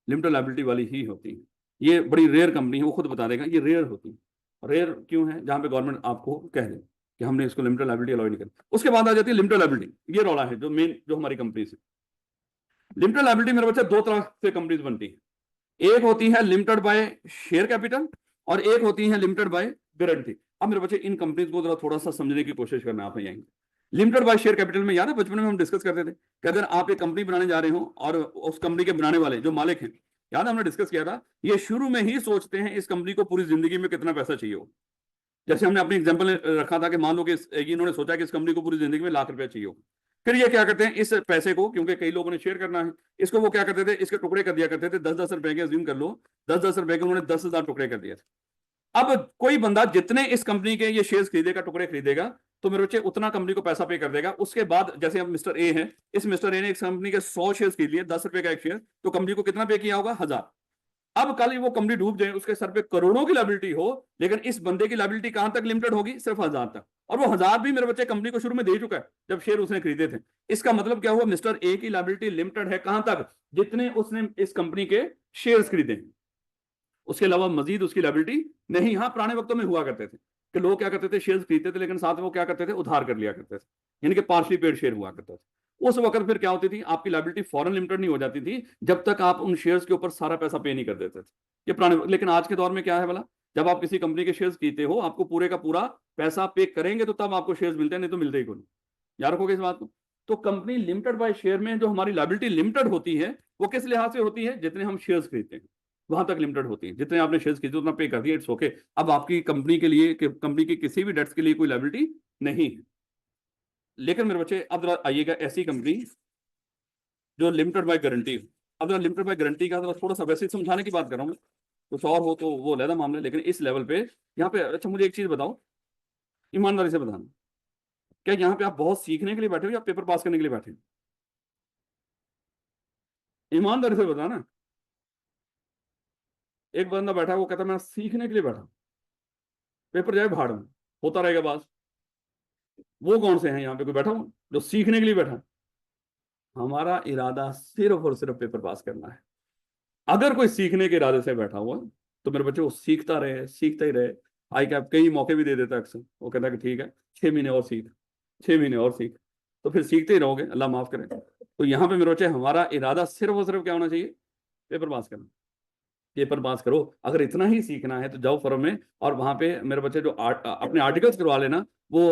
लिमिटेड लायबिलिटी वाली ही होती है। ये बड़ी रेयर कंपनी है, वो खुद बता देगा, ये रेयर होती है। रेयर क्यों है, जहां पे गवर्नमेंट आपको कह दे कि हमने इसको लिमिटेड लायबिलिटी अलाउ नहीं करी। उसके बाद आ जाती है लिमिटेड लायबिलिटी, ये रौला है जो मेन जो हमारी कंपनी से। लिमिटेड लायबिलिटी मेरे बच्चे दो तरह से कंपनीज बनती है, एक होती है लिमिटेड बाय शेयर कैपिटल, और एक होती है लिमिटेड बाय गारंटी। अब मेरे बच्चे इन कंपनीज को थोड़ा सा समझने की कोशिश करना आप यहीं। लिमिटेड बाय शेयर कैपिटल में याद है बचपन में हम डिस्कस करते थे कि अगर आप एक कंपनी बनाने जा रहे हो और उस कंपनी के बनाने वाले जो मालिक हैं, याद है हमने डिस्कस किया था, ये शुरू में ही सोचते हैं इस कंपनी को पूरी जिंदगी में कितना पैसा चाहिए हो। जैसे हमने अपनी एग्जांपल रखा था कि मान लो कि इन्होंने सोचा कि इस कंपनी को पूरी जिंदगी में ₹1,00,000 चाहिए हो। फिर ये क्या करते हैं, इस पैसे को, क्योंकि कई लोगों ने शेयर करना है, इसको वो क्या करते थे, इसके टुकड़े कर दिया करते थे, 10-10 रुपए के, अज्यूम कर लो 10-10 रुपए के, उन्होंने 10,000 टुकड़े कर दिए थे। अब कोई बंदा जितने इस कंपनी के ये शेयर्स खरीदेगा, टुकड़े खरीदेगा, तो मेरे बच्चे उतना कंपनी को पैसा पे कर देगा। उसके बाद जैसे अब मिस्टर ए है, इस मिस्टर ए ने इस कंपनी के 100 शेयर्स खरीद लिए, ₹10 का एक शेयर, तो कंपनी को कितना पे किया होगा, 1,000। अब कल वो कंपनी डूब जाए, उसके सर पे करोड़ों की लायबिलिटी हो, लेकिन इस बंदे की लायबिलिटी कहां तक लिमिटेड होगी, सिर्फ 1,000 तक। और वो 1,000 भी मेरे बच्चे कंपनी को शुरू में दे चुका है जब शेयर उसने खरीदे थे। इसका मतलब क्या हुआ, मिस्टर ए की लायबिलिटी लिमिटेड है कहां तक, जितने उसने इस कंपनी के शेयर्स खरीदे, उसके अलावा मजीद उसकी लायबिलिटी नहीं। हाँ पुराने वक्तों में हुआ करते थे कि लोग क्या करते थे, शेयर्स खरीदते थे, लेकिन साथ में वो क्या करते थे, उधार कर लिया करते थे, यानी कि पार्शली पेड शेयर हुआ करता था। उस वक्त फिर क्या होती थी, आपकी लायबिलिटी फॉरन लिमिटेड नहीं हो जाती थी जब तक आप उन शेयर्स के ऊपर सारा पैसा पे नहीं कर देते थे, ये पुराने। लेकिन आज के दौर में क्या है बोला, जब आप किसी कंपनी के शेयर्स खरीदते हो, आपको पूरे का पूरा पैसा पे करेंगे तो तब आपको शेयर्स मिलते हैं, नहीं तो मिलते ही कोई। याद रखोगे इस बात को। तो कंपनी लिमिटेड बाय शेयर में जो हमारी लायबिलिटी लिमिटेड होती है, वो किस लिहाज से होती है, जितने हम शेयर्स खरीदते हैं वहां तक लिमिटेड होती है, जितने आपने शेयर्स खरीदे उतना पे कर दिया, इट्स ओके। अब आपकी कंपनी के लिए, कंपनी की किसी भी डेट्स के लिए कोई लायबिलिटी नहीं है। लेकिन मेरे बच्चे अब आइएगा ऐसी कंपनी जो लिमिटेड बाय गारंटी। अब लिमिटेड बाय गारंटी का थोड़ा सा वैसे समझाने की बात कर रहा हूँ, कुछ और हो तो वो अलग मामला, लेकिन इस लेवल पे यहाँ पे, अच्छा मुझे एक चीज बताओ, ईमानदारी से बताना, क्या यहाँ पे आप बहुत सीखने के लिए बैठे हो या पेपर पास करने के लिए बैठे हो, ईमानदारी से बताना। एक बंदा बैठा है, वो कहता है मैं सीखने के लिए बैठा, पेपर जाए भाड़ में, होता रहेगा बात। वो कौन से हैं यहाँ पे, कोई बैठा हूँ जो सीखने के लिए बैठा। हमारा इरादा सिर्फ और सिर्फ पेपर पास करना है। अगर कोई सीखने के इरादे से बैठा हुआ, तो मेरे बच्चे वो सीखता रहे, सीखता ही रहे। आई कैप कई मौके भी दे देता है अक्सर, वो कहता है कि ठीक है 6 महीने और सीख, 6 महीने और सीख, तो फिर सीखते ही रहोगे, अल्लाह माफ करे। तो यहाँ पे मेरे बच्चे हमारा इरादा सिर्फ और सिर्फ क्या होना चाहिए, पेपर पास करना। पेपर पास करो, अगर इतना ही सीखना है तो जाओ फर्म में, और वहां पे मेरे बच्चे जो अपने आर्टिकल्स करवा लेना, वो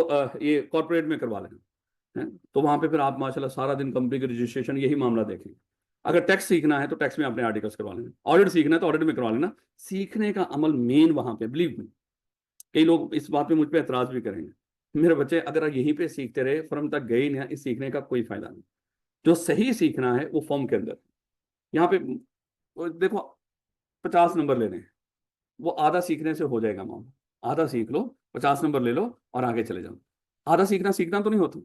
ये कॉर्पोरेट में करवा लेना है। तो वहां पे फिर आप माशाल्लाह सारा दिन कंपनी के रजिस्ट्रेशन यही मामला देखेंगे। अगर टैक्स सीखना है तो टैक्स में अपने आर्टिकल्स करवा लेना, ऑडिट सीखना है तो ऑडिट में करवा लेना। सीखने का अमल मेन वहां पे, बिलीव में। कई लोग इस बात पे मुझ पे एतराज भी करेंगे, मेरे बच्चे अगर यहीं पे सीखते रहे, फर्म तक गए नहीं, इस सीखने का कोई फायदा नहीं। जो सही सीखना है वो फर्म के अंदर, यहाँ पे देखो 50 नंबर लेने हैं, वो आधा सीखने से हो जाएगा मामला। आधा सीख लो, 50 नंबर ले लो और आगे चले जाओ। आधा सीखना सीखना तो नहीं होता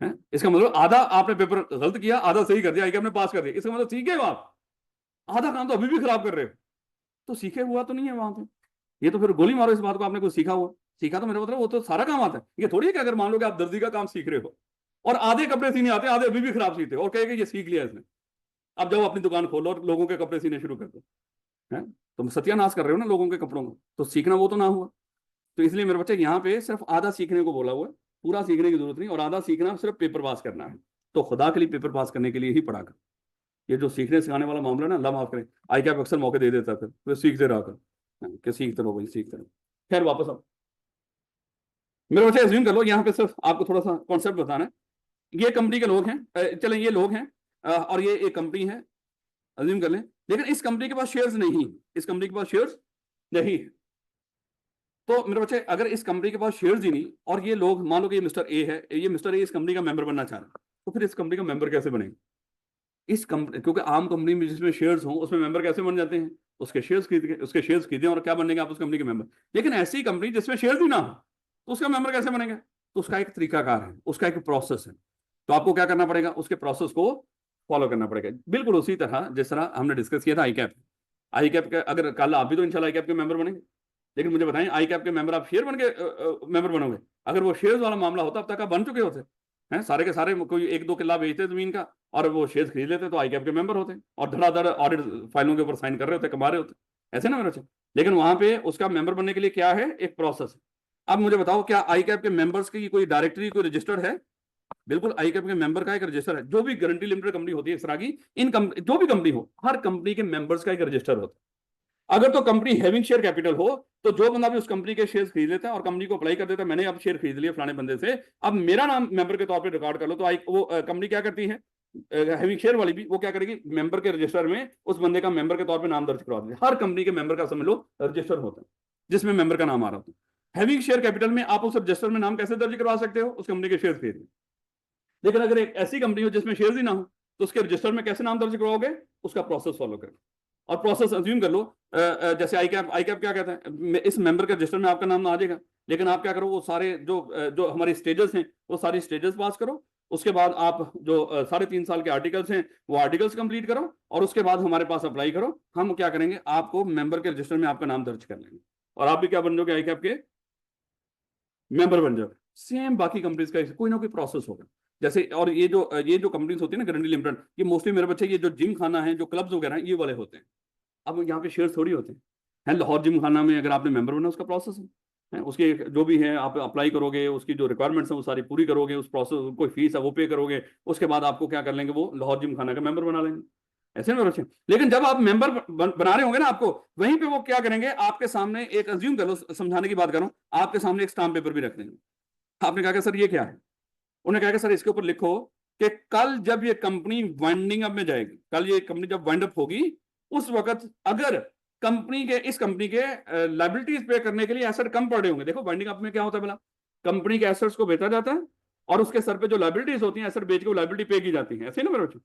है। इसका मतलब आधा आपने पेपर गलत किया, आधा सही कर दिया, आपने पास कर दिया, इसका मतलब सीखे हो आप, आधा काम तो अभी भी खराब कर रहे हो, तो सीखे हुआ तो नहीं है वहां पे। ये तो फिर गोली मारो इस बात को, आपने कुछ सीखा हुआ। सीखा तो मेरा मतलब वो तो सारा काम आता है। ये थोड़ी है कि अगर मान लो कि आप दर्जी का काम सीख रहे हो और आधे कपड़े सीने आते, आधे अभी भी खराब सीते हो, और कहेगा ये सीख लिया इसने, अब जाओ अपनी दुकान खोलो और लोगों के कपड़े सीने शुरू कर दो, है। तुम सत्यानाश कर रहे हो ना लोगों के कपड़ों को, तो सीखना वो तो ना हुआ। तो इसलिए मेरे बच्चे यहाँ पे सिर्फ आधा सीखने को बोला हुआ है, पूरा सीखने की जरूरत नहीं, और आधा सीखना सिर्फ पेपर पास करना है। तो खुदा के लिए पेपर पास करने के लिए ही पढ़ा कर। ये जो सीखने सिखाने वाला मामला ना, अल्लाह माफ करे, आई कैप अक्सर मौके दे देता है, फिर सीखते रहा कर, कि सीखते रहो भाई, सीखते रहो। खैर वापस आओ, मेरे बच्चे एज्यूम कर लो, यहाँ पे सिर्फ आपको थोड़ा सा कॉन्सेप्ट बताना है। ये कंपनी के लोग हैं, चलें ये लोग हैं, और ये एक कंपनी है, एज्यूम कर लें। लेकिन इस कंपनी के पास शेयर्स नहीं, इस कंपनी के पास शेयर्स नहीं। तो मेरे बच्चे अगर इस कंपनी के पास शेयर्स ही नहीं, और ये लोग मान लो कि ये मिस्टर ए है, ये मिस्टर ए इस कंपनी का मेंबर बनना चाह रहा है, तो फिर इस कंपनी का मेंबर कैसे बनेगा? इस कंपनी, क्योंकि आम कंपनी में जिसमें शेयर्स हों उसमें मेंबर कैसे बन जाते हैं? उसके शेयर्स खरीदें और क्या बनेंगे आप उस कंपनी के मेंबर। लेकिन ऐसी कंपनी जिसमें शेयर्स ही ना हो, तो उसका मेंबर कैसे बनेगा? तो उसका एक तरीकाकार है, उसका एक प्रोसेस है। तो आपको क्या करना पड़ेगा? उसके प्रोसेस को फॉलो करना पड़ेगा, बिल्कुल उसी तरह जिस तरह हमने डिस्कस किया था आई कैप। आई कैप के अगर कल आप भी तो इंशाल्लाह आई कैप के मेंबर बनेंगे, लेकिन मुझे बताएं आई कैप के मेंबर आप शेयर बन के मेंबर बनोगे? अगर वो शेयर्स वाला मामला होता अब तक आप बन चुके होते हैं, सारे के सारे, कोई 1-2 किला बेचते जमीन का और वो शेयर्स खरीद लेते तो आई कैप के मेंबर होते और धड़ाधड़ ऑडिट फाइलों के ऊपर साइन कर रहे होते, कमा रहे होते, ऐसे ना मेरे बच्चे। लेकिन वहां पे उसका मेंबर बनने के लिए क्या है? एक प्रोसेस है। अब मुझे बताओ, क्या आई कैप के मेंबर्स की कोई डायरेक्टरी, कोई रजिस्टर्ड है? बिल्कुल, आई कैप के मेंबर का एक रजिस्टर है। जो भी गारंटी लिमिटेड कंपनी होती है इस तरह की, जो भी कंपनी हो, हर कंपनी के मेंबर्स का एक रजिस्टर होता है। अगर तो कंपनी हैविंग शेयर कैपिटल हो, तो जो बंदा भी उस कंपनी के शेयर खरीद लेता है और कंपनी को अप्लाई कर देता है, मैंने अब शेयर खरीद लिए फलाने बंदे से, अब मेरा नाम मेंबर के तौर पे रिकॉर्ड कर लो, तो वो कंपनी क्या करती है, हैविंग शेयर वाली भी, वो क्या करेगी? मेंबर के रजिस्टर में उस बंदे का मेंबर के तौर पे नाम दर्ज करवा देती है। हर कंपनी के मेंबर का समझ लो रजिस्टर होता है जिसमें मेंबर का नाम आ रहा होता है। हैविंग शेयर कैपिटल में आप उस रजिस्टर में नाम कैसे दर्ज करवा सकते हो? उस कंपनी के शेयर खरीद। लेकिन अगर एक ऐसी कंपनी हो जिसमें शेयर ही ना हो, तो उसके रजिस्टर में कैसे नाम दर्ज करवाओगे? उसका प्रोसेस फॉलो करो। और प्रोसेस अज्यूम कर लो, जैसे आई कैप क्या कहता है, इस मेंबर के रजिस्टर में आपका नाम आ जाएगा, लेकिन आप क्या करो, वो सारे जो हमारी स्टेजेस हैं वो सारी स्टेजेस पास करो। उसके बाद आप जो 3.5 साल के आर्टिकल्स हैं वो आर्टिकल्स कंप्लीट करो, और उसके बाद हमारे पास अप्लाई करो। हम क्या करेंगे, आपको मेंबर के रजिस्टर में आपका नाम दर्ज कर लेंगे, और आप भी क्या बन जाओगे? आई कैप के मेंबर बन जाओगे। सेम बाकी कंपनीज का कोई ना कोई प्रोसेस होगा। जैसे, और ये जो कंपनीज होती है ना गारंटी लिमिटेड, ये मोस्टली मेरे बच्चे ये जो जिम खाना है, जो क्लब्स वगैरह हैं, ये वाले होते हैं। अब यहाँ पे शेयर थोड़ी होते हैं। लाहौर जिम खाना में अगर आपने मेंबर बना, उसका प्रोसेस है, उसके जो भी है आप अप्लाई करोगे, उसकी जो रिक्वायरमेंट्स हैं वो सारी पूरी करोगे, उस प्रोसेस कोई फीस है वो पे करोगे, उसके बाद आपको क्या कर लेंगे, वो लाहौर जिम खाना का मेंबर बना लेंगे, ऐसे ना बच्चे। लेकिन जब आप मेंबर बना रहे होंगे ना आपको, वहीं पे वो क्या करेंगे, आपके सामने एक, अज्यूम कर लो, समझाने की बात करूं, आपके सामने एक स्टाम्प पेपर भी रख देंगे। आपने कहा कि सर ये क्या है? उन्हें कहा कि सर इसके ऊपर लिखो कि कल जब ये कंपनी वाइंडिंग अप में जाएगी, कल ये कंपनी जब वाइंड अप होगी, उस वक्त अगर इस कंपनी के लाइबिलिटीज पे करने के लिए एसेट कम पड़े होंगे। देखो वाइंडिंग अप में क्या होता है बोला, कंपनी के एसेट्स को बेचा जाता है और उसके सर पे जो लाइबिलिटीज होती हैं, एसेट बेच के वो लाइबिलिटी पे की जाती है, ऐसे ना मेरे बच्चों।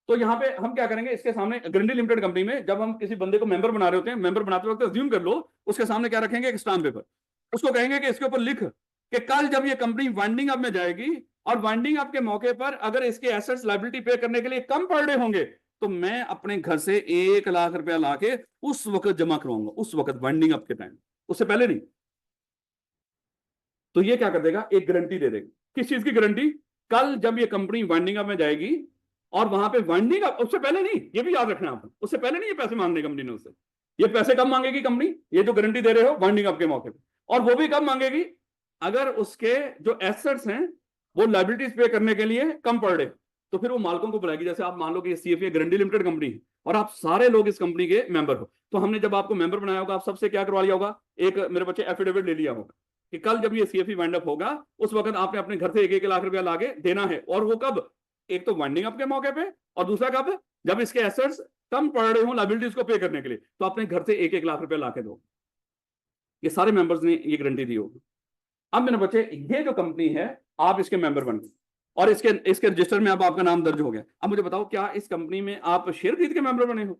तो यहाँ पे हम क्या करेंगे, इसके सामने गारंटी लिमिटेड कंपनी में जब हम किसी बंदे को मेंबर बना रहे होते हैं, मेंबर बनाते वक्त अज्यूम कर लो उसके सामने क्या रखेंगे, एक स्टाम्प पेपर। उसको कहेंगे कि इसके ऊपर लिख कि कल जब ये कंपनी वाइंडिंग अप में जाएगी और वाइंडिंग अप के मौके पर अगर इसके एसेट्स लायबिलिटी पे करने के लिए कम पड़ रहे होंगे, तो मैं अपने घर से 1 लाख रुपया लाके उस वक्त जमा करवाऊंगा, उस वक्त वाइंडिंग अप के टाइम, उससे पहले नहीं। तो ये क्या कर देगा, एक गारंटी दे देगा। किस चीज की गारंटी? कल जब ये कंपनी वाइंडिंग अप में जाएगी और वहां पे वाइंडिंग अप, उससे पहले नहीं, ये भी याद रखना आपको, उससे पहले नहीं ये पैसे मांगने कंपनी ने उससे, ये पैसे कब मांगेगी कंपनी, ये जो गारंटी दे रहे हो वाइंडिंग अप के मौके पे, और वो भी कब मांगेगी, अगर उसके जो एसेट्स हैं वो लायबिलिटीज पे करने के लिए कम पड़ रहे, तो फिर वो मालिकों को बुलाएगी। जैसे आप मान लो कि सीएफए गारंटी लिमिटेड कंपनी है और आप सारे लोग इस कंपनी के मेंबर हो, तो हमने जब आपको मेंबर बनाया होगा, आप सबसे क्या करवा लिया होगा, एक मेरे बच्चे एफिडेविट ले लिया होगा कि कल जब ये सीएफई वाइंड अप होगा उस वक्त आपने अपने घर से 1-1 लाख रुपया लाके देना है। और वो कब, एक तो वाइंडिंग अप के मौके पे, और दूसरा कब, जब इसके एसेट्स कम पड़ रहे हो लायबिलिटीज को पे करने के लिए, तो अपने घर से 1-1 लाख रुपया लाके दो। ये सारे मेंबर्स ने ये गारंटी दी होगी। अब मेरे बच्चे, ये जो कंपनी है आप इसके मेंबर बन गए और इसके इसके रजिस्टर में अब आपका नाम दर्ज हो गया। अब मुझे बताओ, क्या इस कंपनी में आप शेयर खरीद के मेंबर बने हो?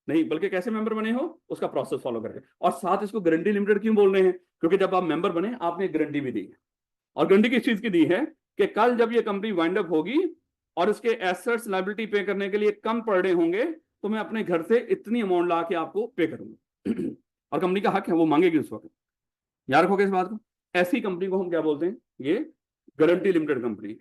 नहीं, बल्कि कैसे मेंबर बने हो, उसका प्रोसेस फॉलो करके। और साथ इसको गारंटी लिमिटेड क्यों बोल रहे हैं, क्योंकि जब आप मेंबर बने आपने गारंटी भी दी है। और गारंटी किस चीज की दी है, कि कल जब ये कंपनी वाइंड अप होगी और इसके एसेट्स लायबिलिटी पे करने के लिए कम पड़ रहे होंगे, तो मैं अपने घर से इतनी अमाउंट ला के आपको पे करूंगा। और कंपनी का हक है, वो मांगेगी उस वक्त। याद रखोगे इस बात को। ऐसी कंपनी को हम क्या बोलते हैं, ये गारंटी लिमिटेड कंपनी।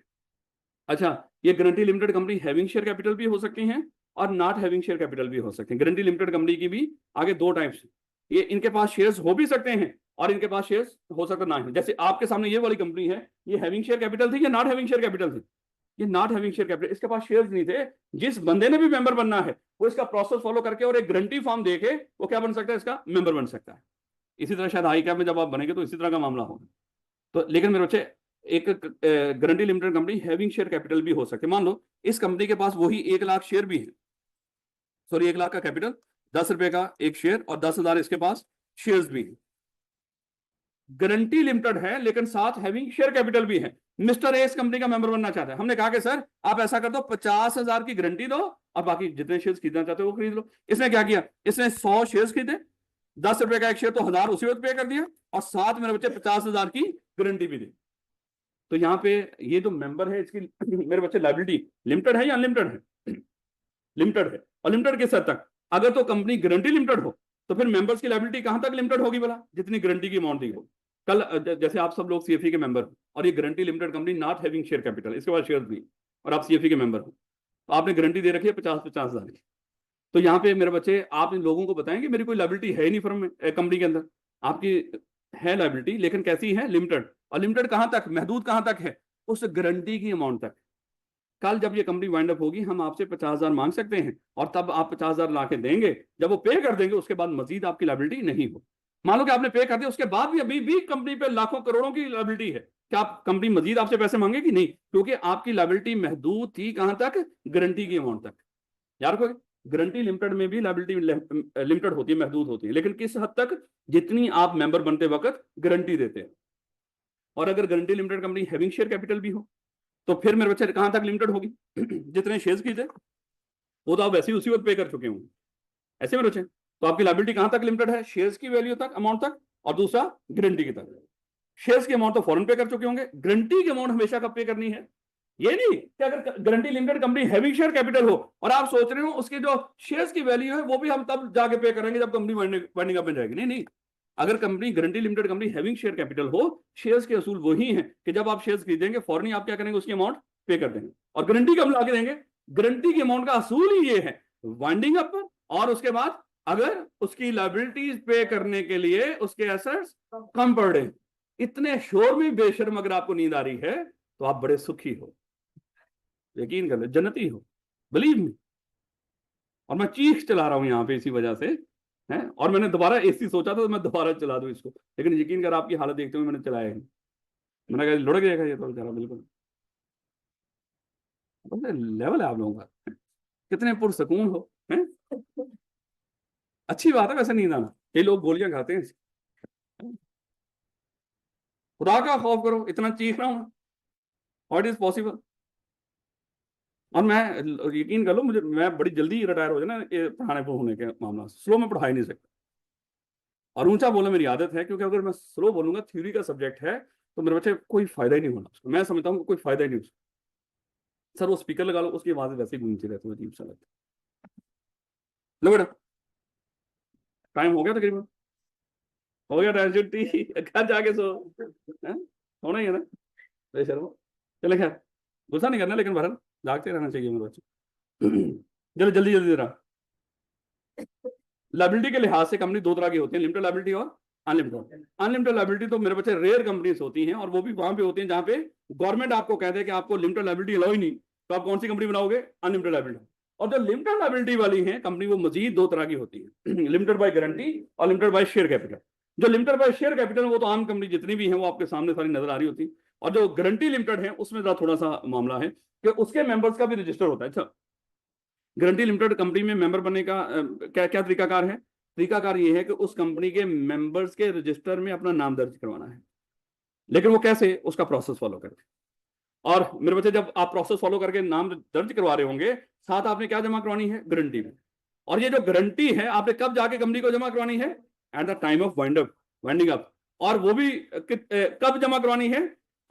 अच्छा, ये guarantee limited company having share capital भी हो सकती हैं और नॉट हैविंग शेयर कैपिटल भी हो सकते हैं। गारंटी लिमिटेड कंपनी की भी आगे दो टाइप्स, ये इनके पास शेयर्स हो भी सकते हैं और इनके पास शेयर्स हो सकता ना है। जैसे आपके सामने ये वाली कंपनी है, ये हैविंग शेयर कैपिटल थी या नॉट हैविंग शेयर कैपिटल थी? ये नॉट हैविंग शेयर कैपिटल, इसके पास शेयर्स नहीं थे। जिस बंदे ने भी मेंबर बनना है वो इसका प्रोसेस फॉलो करके और एक गारंटी फॉर्म देके वो क्या बन सकता है, इसका मेंबर बन सकता है। इसी तरह शायद हाई कैप में जब आप बनेंगे तो इसी तरह का मामला होगा। तो लेकिन मेरे बच्चे, एक guarantee limited company having share capital भी हो सकती है। मान लो इस कंपनी के पास वही 1 लाख शेयर भी है, सॉरी 1 लाख का कैपिटल, 10 रुपए का एक शेयर और 10,000 इसके पास शेयर्स भी है। गारंटी लिमिटेड है लेकिन साथ हैविंग शेयर कैपिटल भी है। मिस्टर ए इस कंपनी का मेंबर बनना चाहता है। हमने कहा कि सर आप ऐसा कर दो, 50,000 की गारंटी दो और बाकी जितने शेयर्स खरीदना चाहते हो वो खरीद लो। इसने क्या किया, इसने 100 शेयर्स खरीदे, 10 रुपए का एक शेयर तो 1,000 उसी वक्त पे कर दिया और साथ मेरे बच्चे 50,000 की गारंटी भी दी। तो यहाँ पे ये जो मेंबर है इसकी मेरे बच्चे लायबिलिटी लिमिटेड है या अनलिमिटेड है? लिमिटेड है। और लिमिटेड किस हद तक, अगर तो कंपनी गारंटी लिमिटेड हो तो फिर मेंबर्स की लायबिलिटी कहां तक लिमिटेड होगी भला, जितनी गारंटी की अमाउंट दी हो। कल जैसे आप सब लोग सीएफई के मेंबर हो और ये guarantee limited company not having share capital, इसके बाद शेयर नहीं, और आप सीएफई के मेंबर हो, तो आपने गारंटी दे रखी है 50,000 की। तो यहाँ पे मेरे बच्चे, आप इन लोगों को बताएंगे मेरी कोई लायबिलिटी है ही नहीं फर्म में, कंपनी के अंदर आपकी है लायबिलिटी, लेकिन कैसी है, लिमिटेड। और लिमिटेड कहां तक, महदूद कहां तक है, उस गारंटी की अमाउंट तक। कल जब ये कंपनी वाइंड अप होगी हम आपसे 50,000 मांग सकते हैं और तब आप 50,000 ला के देंगे, जब वो पे कर देंगे उसके बाद मजीद आपकी लायबिलिटी नहीं हो। मान लो कि आपने पे कर दिया, उसके बाद भी अभी भी कंपनी पे लाखों करोड़ों की लायबिलिटी है, क्या आप कंपनी मजीद आपसे पैसे मांगेगी? नहीं, क्योंकि आपकी लायबिलिटी महदूद थी कहां तक, गारंटी की अमाउंट तक। यार कोई, गारंटी लिमिटेड में भी लायबिलिटी लिमिटेड होती है, महदूद होती है, लेकिन किस हद तक, जितनी आप मेंबर बनते वक्त गारंटी देते हैं। और अगर guarantee limited company having share capital भी हो तो फिर मेरे बच्चे कहां तक लिमिटेड होगी, जितने शेयर्स खरीदे वो तो आप वैसे ही उसी वक्त पे कर चुके होंगे, ऐसे मेरे बच्चे। तो आपकी लायबिलिटी कहां तक लिमिटेड है, शेयर्स की वैल्यू तक, अमाउंट तक, और दूसरा गारंटी की तक। शेयर्स की अमाउंट तो फौरन पे कर चुके होंगे, गारंटी की अमाउंट हमेशा कब पे करनी है। ये नहीं कि अगर guarantee limited company having share capital हो और आप सोच रहे हो उसके जो शेयर्स की वैल्यू है वो भी हम तब जाके पे करेंगे जब कंपनी वाइंडिंग अप में जाएगी। नहीं नहीं, अगर company guarantee limited company having share capital हो, शेयर्स के असूल वही है कि जब आप शेयर्स खरीदेंगे फौरन ही आप क्या करेंगे, उसकी अमाउंट पे कर देंगे। और गारंटी कब ला के देंगे, गारंटी की अमाउंट का असूल ही ये है वाइंडिंग अप पर, और उसके बाद अगर उसकी लायबिलिटीज पे करने के लिए उसके एसेट्स कम पड़ रहे। इतने शोर में बेशर्म अगर आपको नींद आ रही है तो आप बड़े सुखी हो, यकीन कर लो, जन्नती हो, बिलीव मी। और मैं चीख चला रहा हूं यहाँ पे इसी वजह से है, और मैंने दोबारा एसी सोचा था तो मैं दोबारा चला दूं इसको, लेकिन यकीन कर आपकी हालत देखते हुए मैंने चलाया है। मैंने कहा लुढ़क जाएगा ये तो बेचारा, बिल्कुल लेवल है आप लोगों का, कितने पुरसकून हो हैं। अच्छी बात है वैसे नींद आना, कई लोग गोलियां खाते हैं। खुदा का खौफ करो, इतना चीख रहा हूं, व्हाट इज पॉसिबल। और मैं, यकीन कर लो मुझे, मैं बड़ी जल्दी रिटायर हो जाए ना ये पढ़ाने पर होने के मामला, स्लो में पढ़ा ही नहीं सकता। और ऊंचा बोलना मेरी आदत है, क्योंकि अगर मैं स्लो बोलूंगा, थ्योरी का सब्जेक्ट है, तो मेरे बच्चे कोई फायदा ही नहीं होना उसको, मैं समझता हूँ कोई फायदा ही नहीं उसको। सर वो स्पीकर लगा लो, उसकी आवाज वैसे ही गूंजती रहती है, अजीब सा लगता है। लो बेटा, टाइम हो गया तकरीबन, हो गया टाइम, छुट्टी, घर जाके सो, हैं? होना ही है ना, बेशर्मो। चले खैर, गुस्सा नहीं करना, लेकिन बहरहाल जागते रहना चाहिए मेरे बच्चे। जल्दी जल्दी जल्दी जरा, लायबिलिटी के लिहाज से कंपनी दो तरह की होती है, लिमिटेड लायबिलिटी और अनलिमिटेड। अनलिमिटेड लायबिलिटी तो मेरे बच्चे रेयर कंपनीज होती हैं, और वो भी वहां पे होती हैं जहां पे गवर्नमेंट आपको कहते हैं कि आपको लिमिटेड लायबिलिटी अलाउ ही नहीं, तो आप कौन सी कंपनी बनाओगे? Unlimited liability. और जो लिमिटेड लायबिलिटी वाली है कंपनी, वो मजीद दो तरह की होती है, लिमिटेड बाय गारंटी और लिमिटेड बाय शेयर कैपिटल। जो लिमिटेड बाय शेयर कैपिटल वो तो आम कंपनी जितनी भी है वो आपके सामने सारी नजर आ रही होती है, और जो गारंटी लिमिटेड है उसमें थोड़ा सा मामला है कि उसके मेंबर्स का भी रजिस्टर होता है। अच्छा, गारंटी लिमिटेड कंपनी में मेंबर बनने का क्या क्या तरीकाकार है? तरीकाकार ये है कि उस कंपनी के मेंबर्स के रजिस्टर में अपना नाम दर्ज करवाना है, लेकिन वो कैसे, उसका प्रोसेस फॉलो करके। और मेरे बच्चे, जब आप प्रोसेस फॉलो करके नाम दर्ज करवा रहे होंगे, साथ आपने क्या जमा करवानी है? गारंटी में। और ये जो गारंटी है आपने कब जाके कंपनी को जमा करवानी है? At the time of winding up. और वो भी कब जमा करवानी है?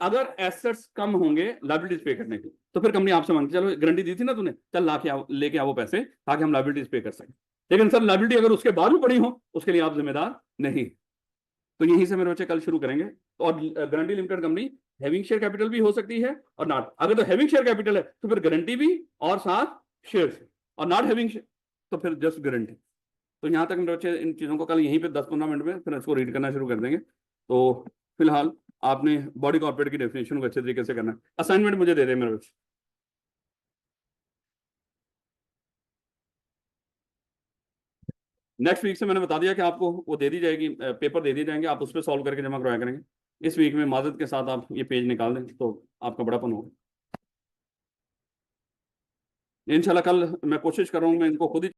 अगर एसेट्स कम होंगे लायबिलिटीज पे करने की, तो फिर कंपनी आपसे मांगती, चलो गारंटी दी थी ना तूने, चल ला के आओ, लेके आओ पैसे, ताकि हम लायबिलिटीज पे कर सकें। लेकिन सर लायबिलिटी अगर उसके बाद भी पड़ी हो, उसके लिए आप जिम्मेदार नहीं। तो यहीं से मेरे बच्चे कल शुरू करेंगे। और guarantee limited company having share capital भी हो सकती है और नॉट। अगर तो हैविंग शेयर कैपिटल है तो फिर गारंटी भी और साथ शेयर, और नॉट हैविंग तो फिर जस्ट गारंटी। तो यहाँ तक मेरे बच्चे इन चीज़ों को कल यहीं पे 10-15 मिनट में फिर इसको रीड करना शुरू कर देंगे। तो फिलहाल आपने बॉडी कॉर्पोरेट की डेफिनेशन को अच्छे तरीके से करना है। असाइनमेंट मुझे दे दें मेरे बच्चे। नेक्स्ट वीक से मैंने बता दिया कि आपको वो दे दी जाएगी, पेपर दे दिए जाएंगे, आप उस पर सॉल्व करके जमा करवाया करेंगे। इस वीक में माजत के साथ आप ये पेज निकाल दें तो आपका बड़ापन होगा। इंशाल्लाह कल मैं कोशिश कर रहा हूँ मैं इनको खुद ही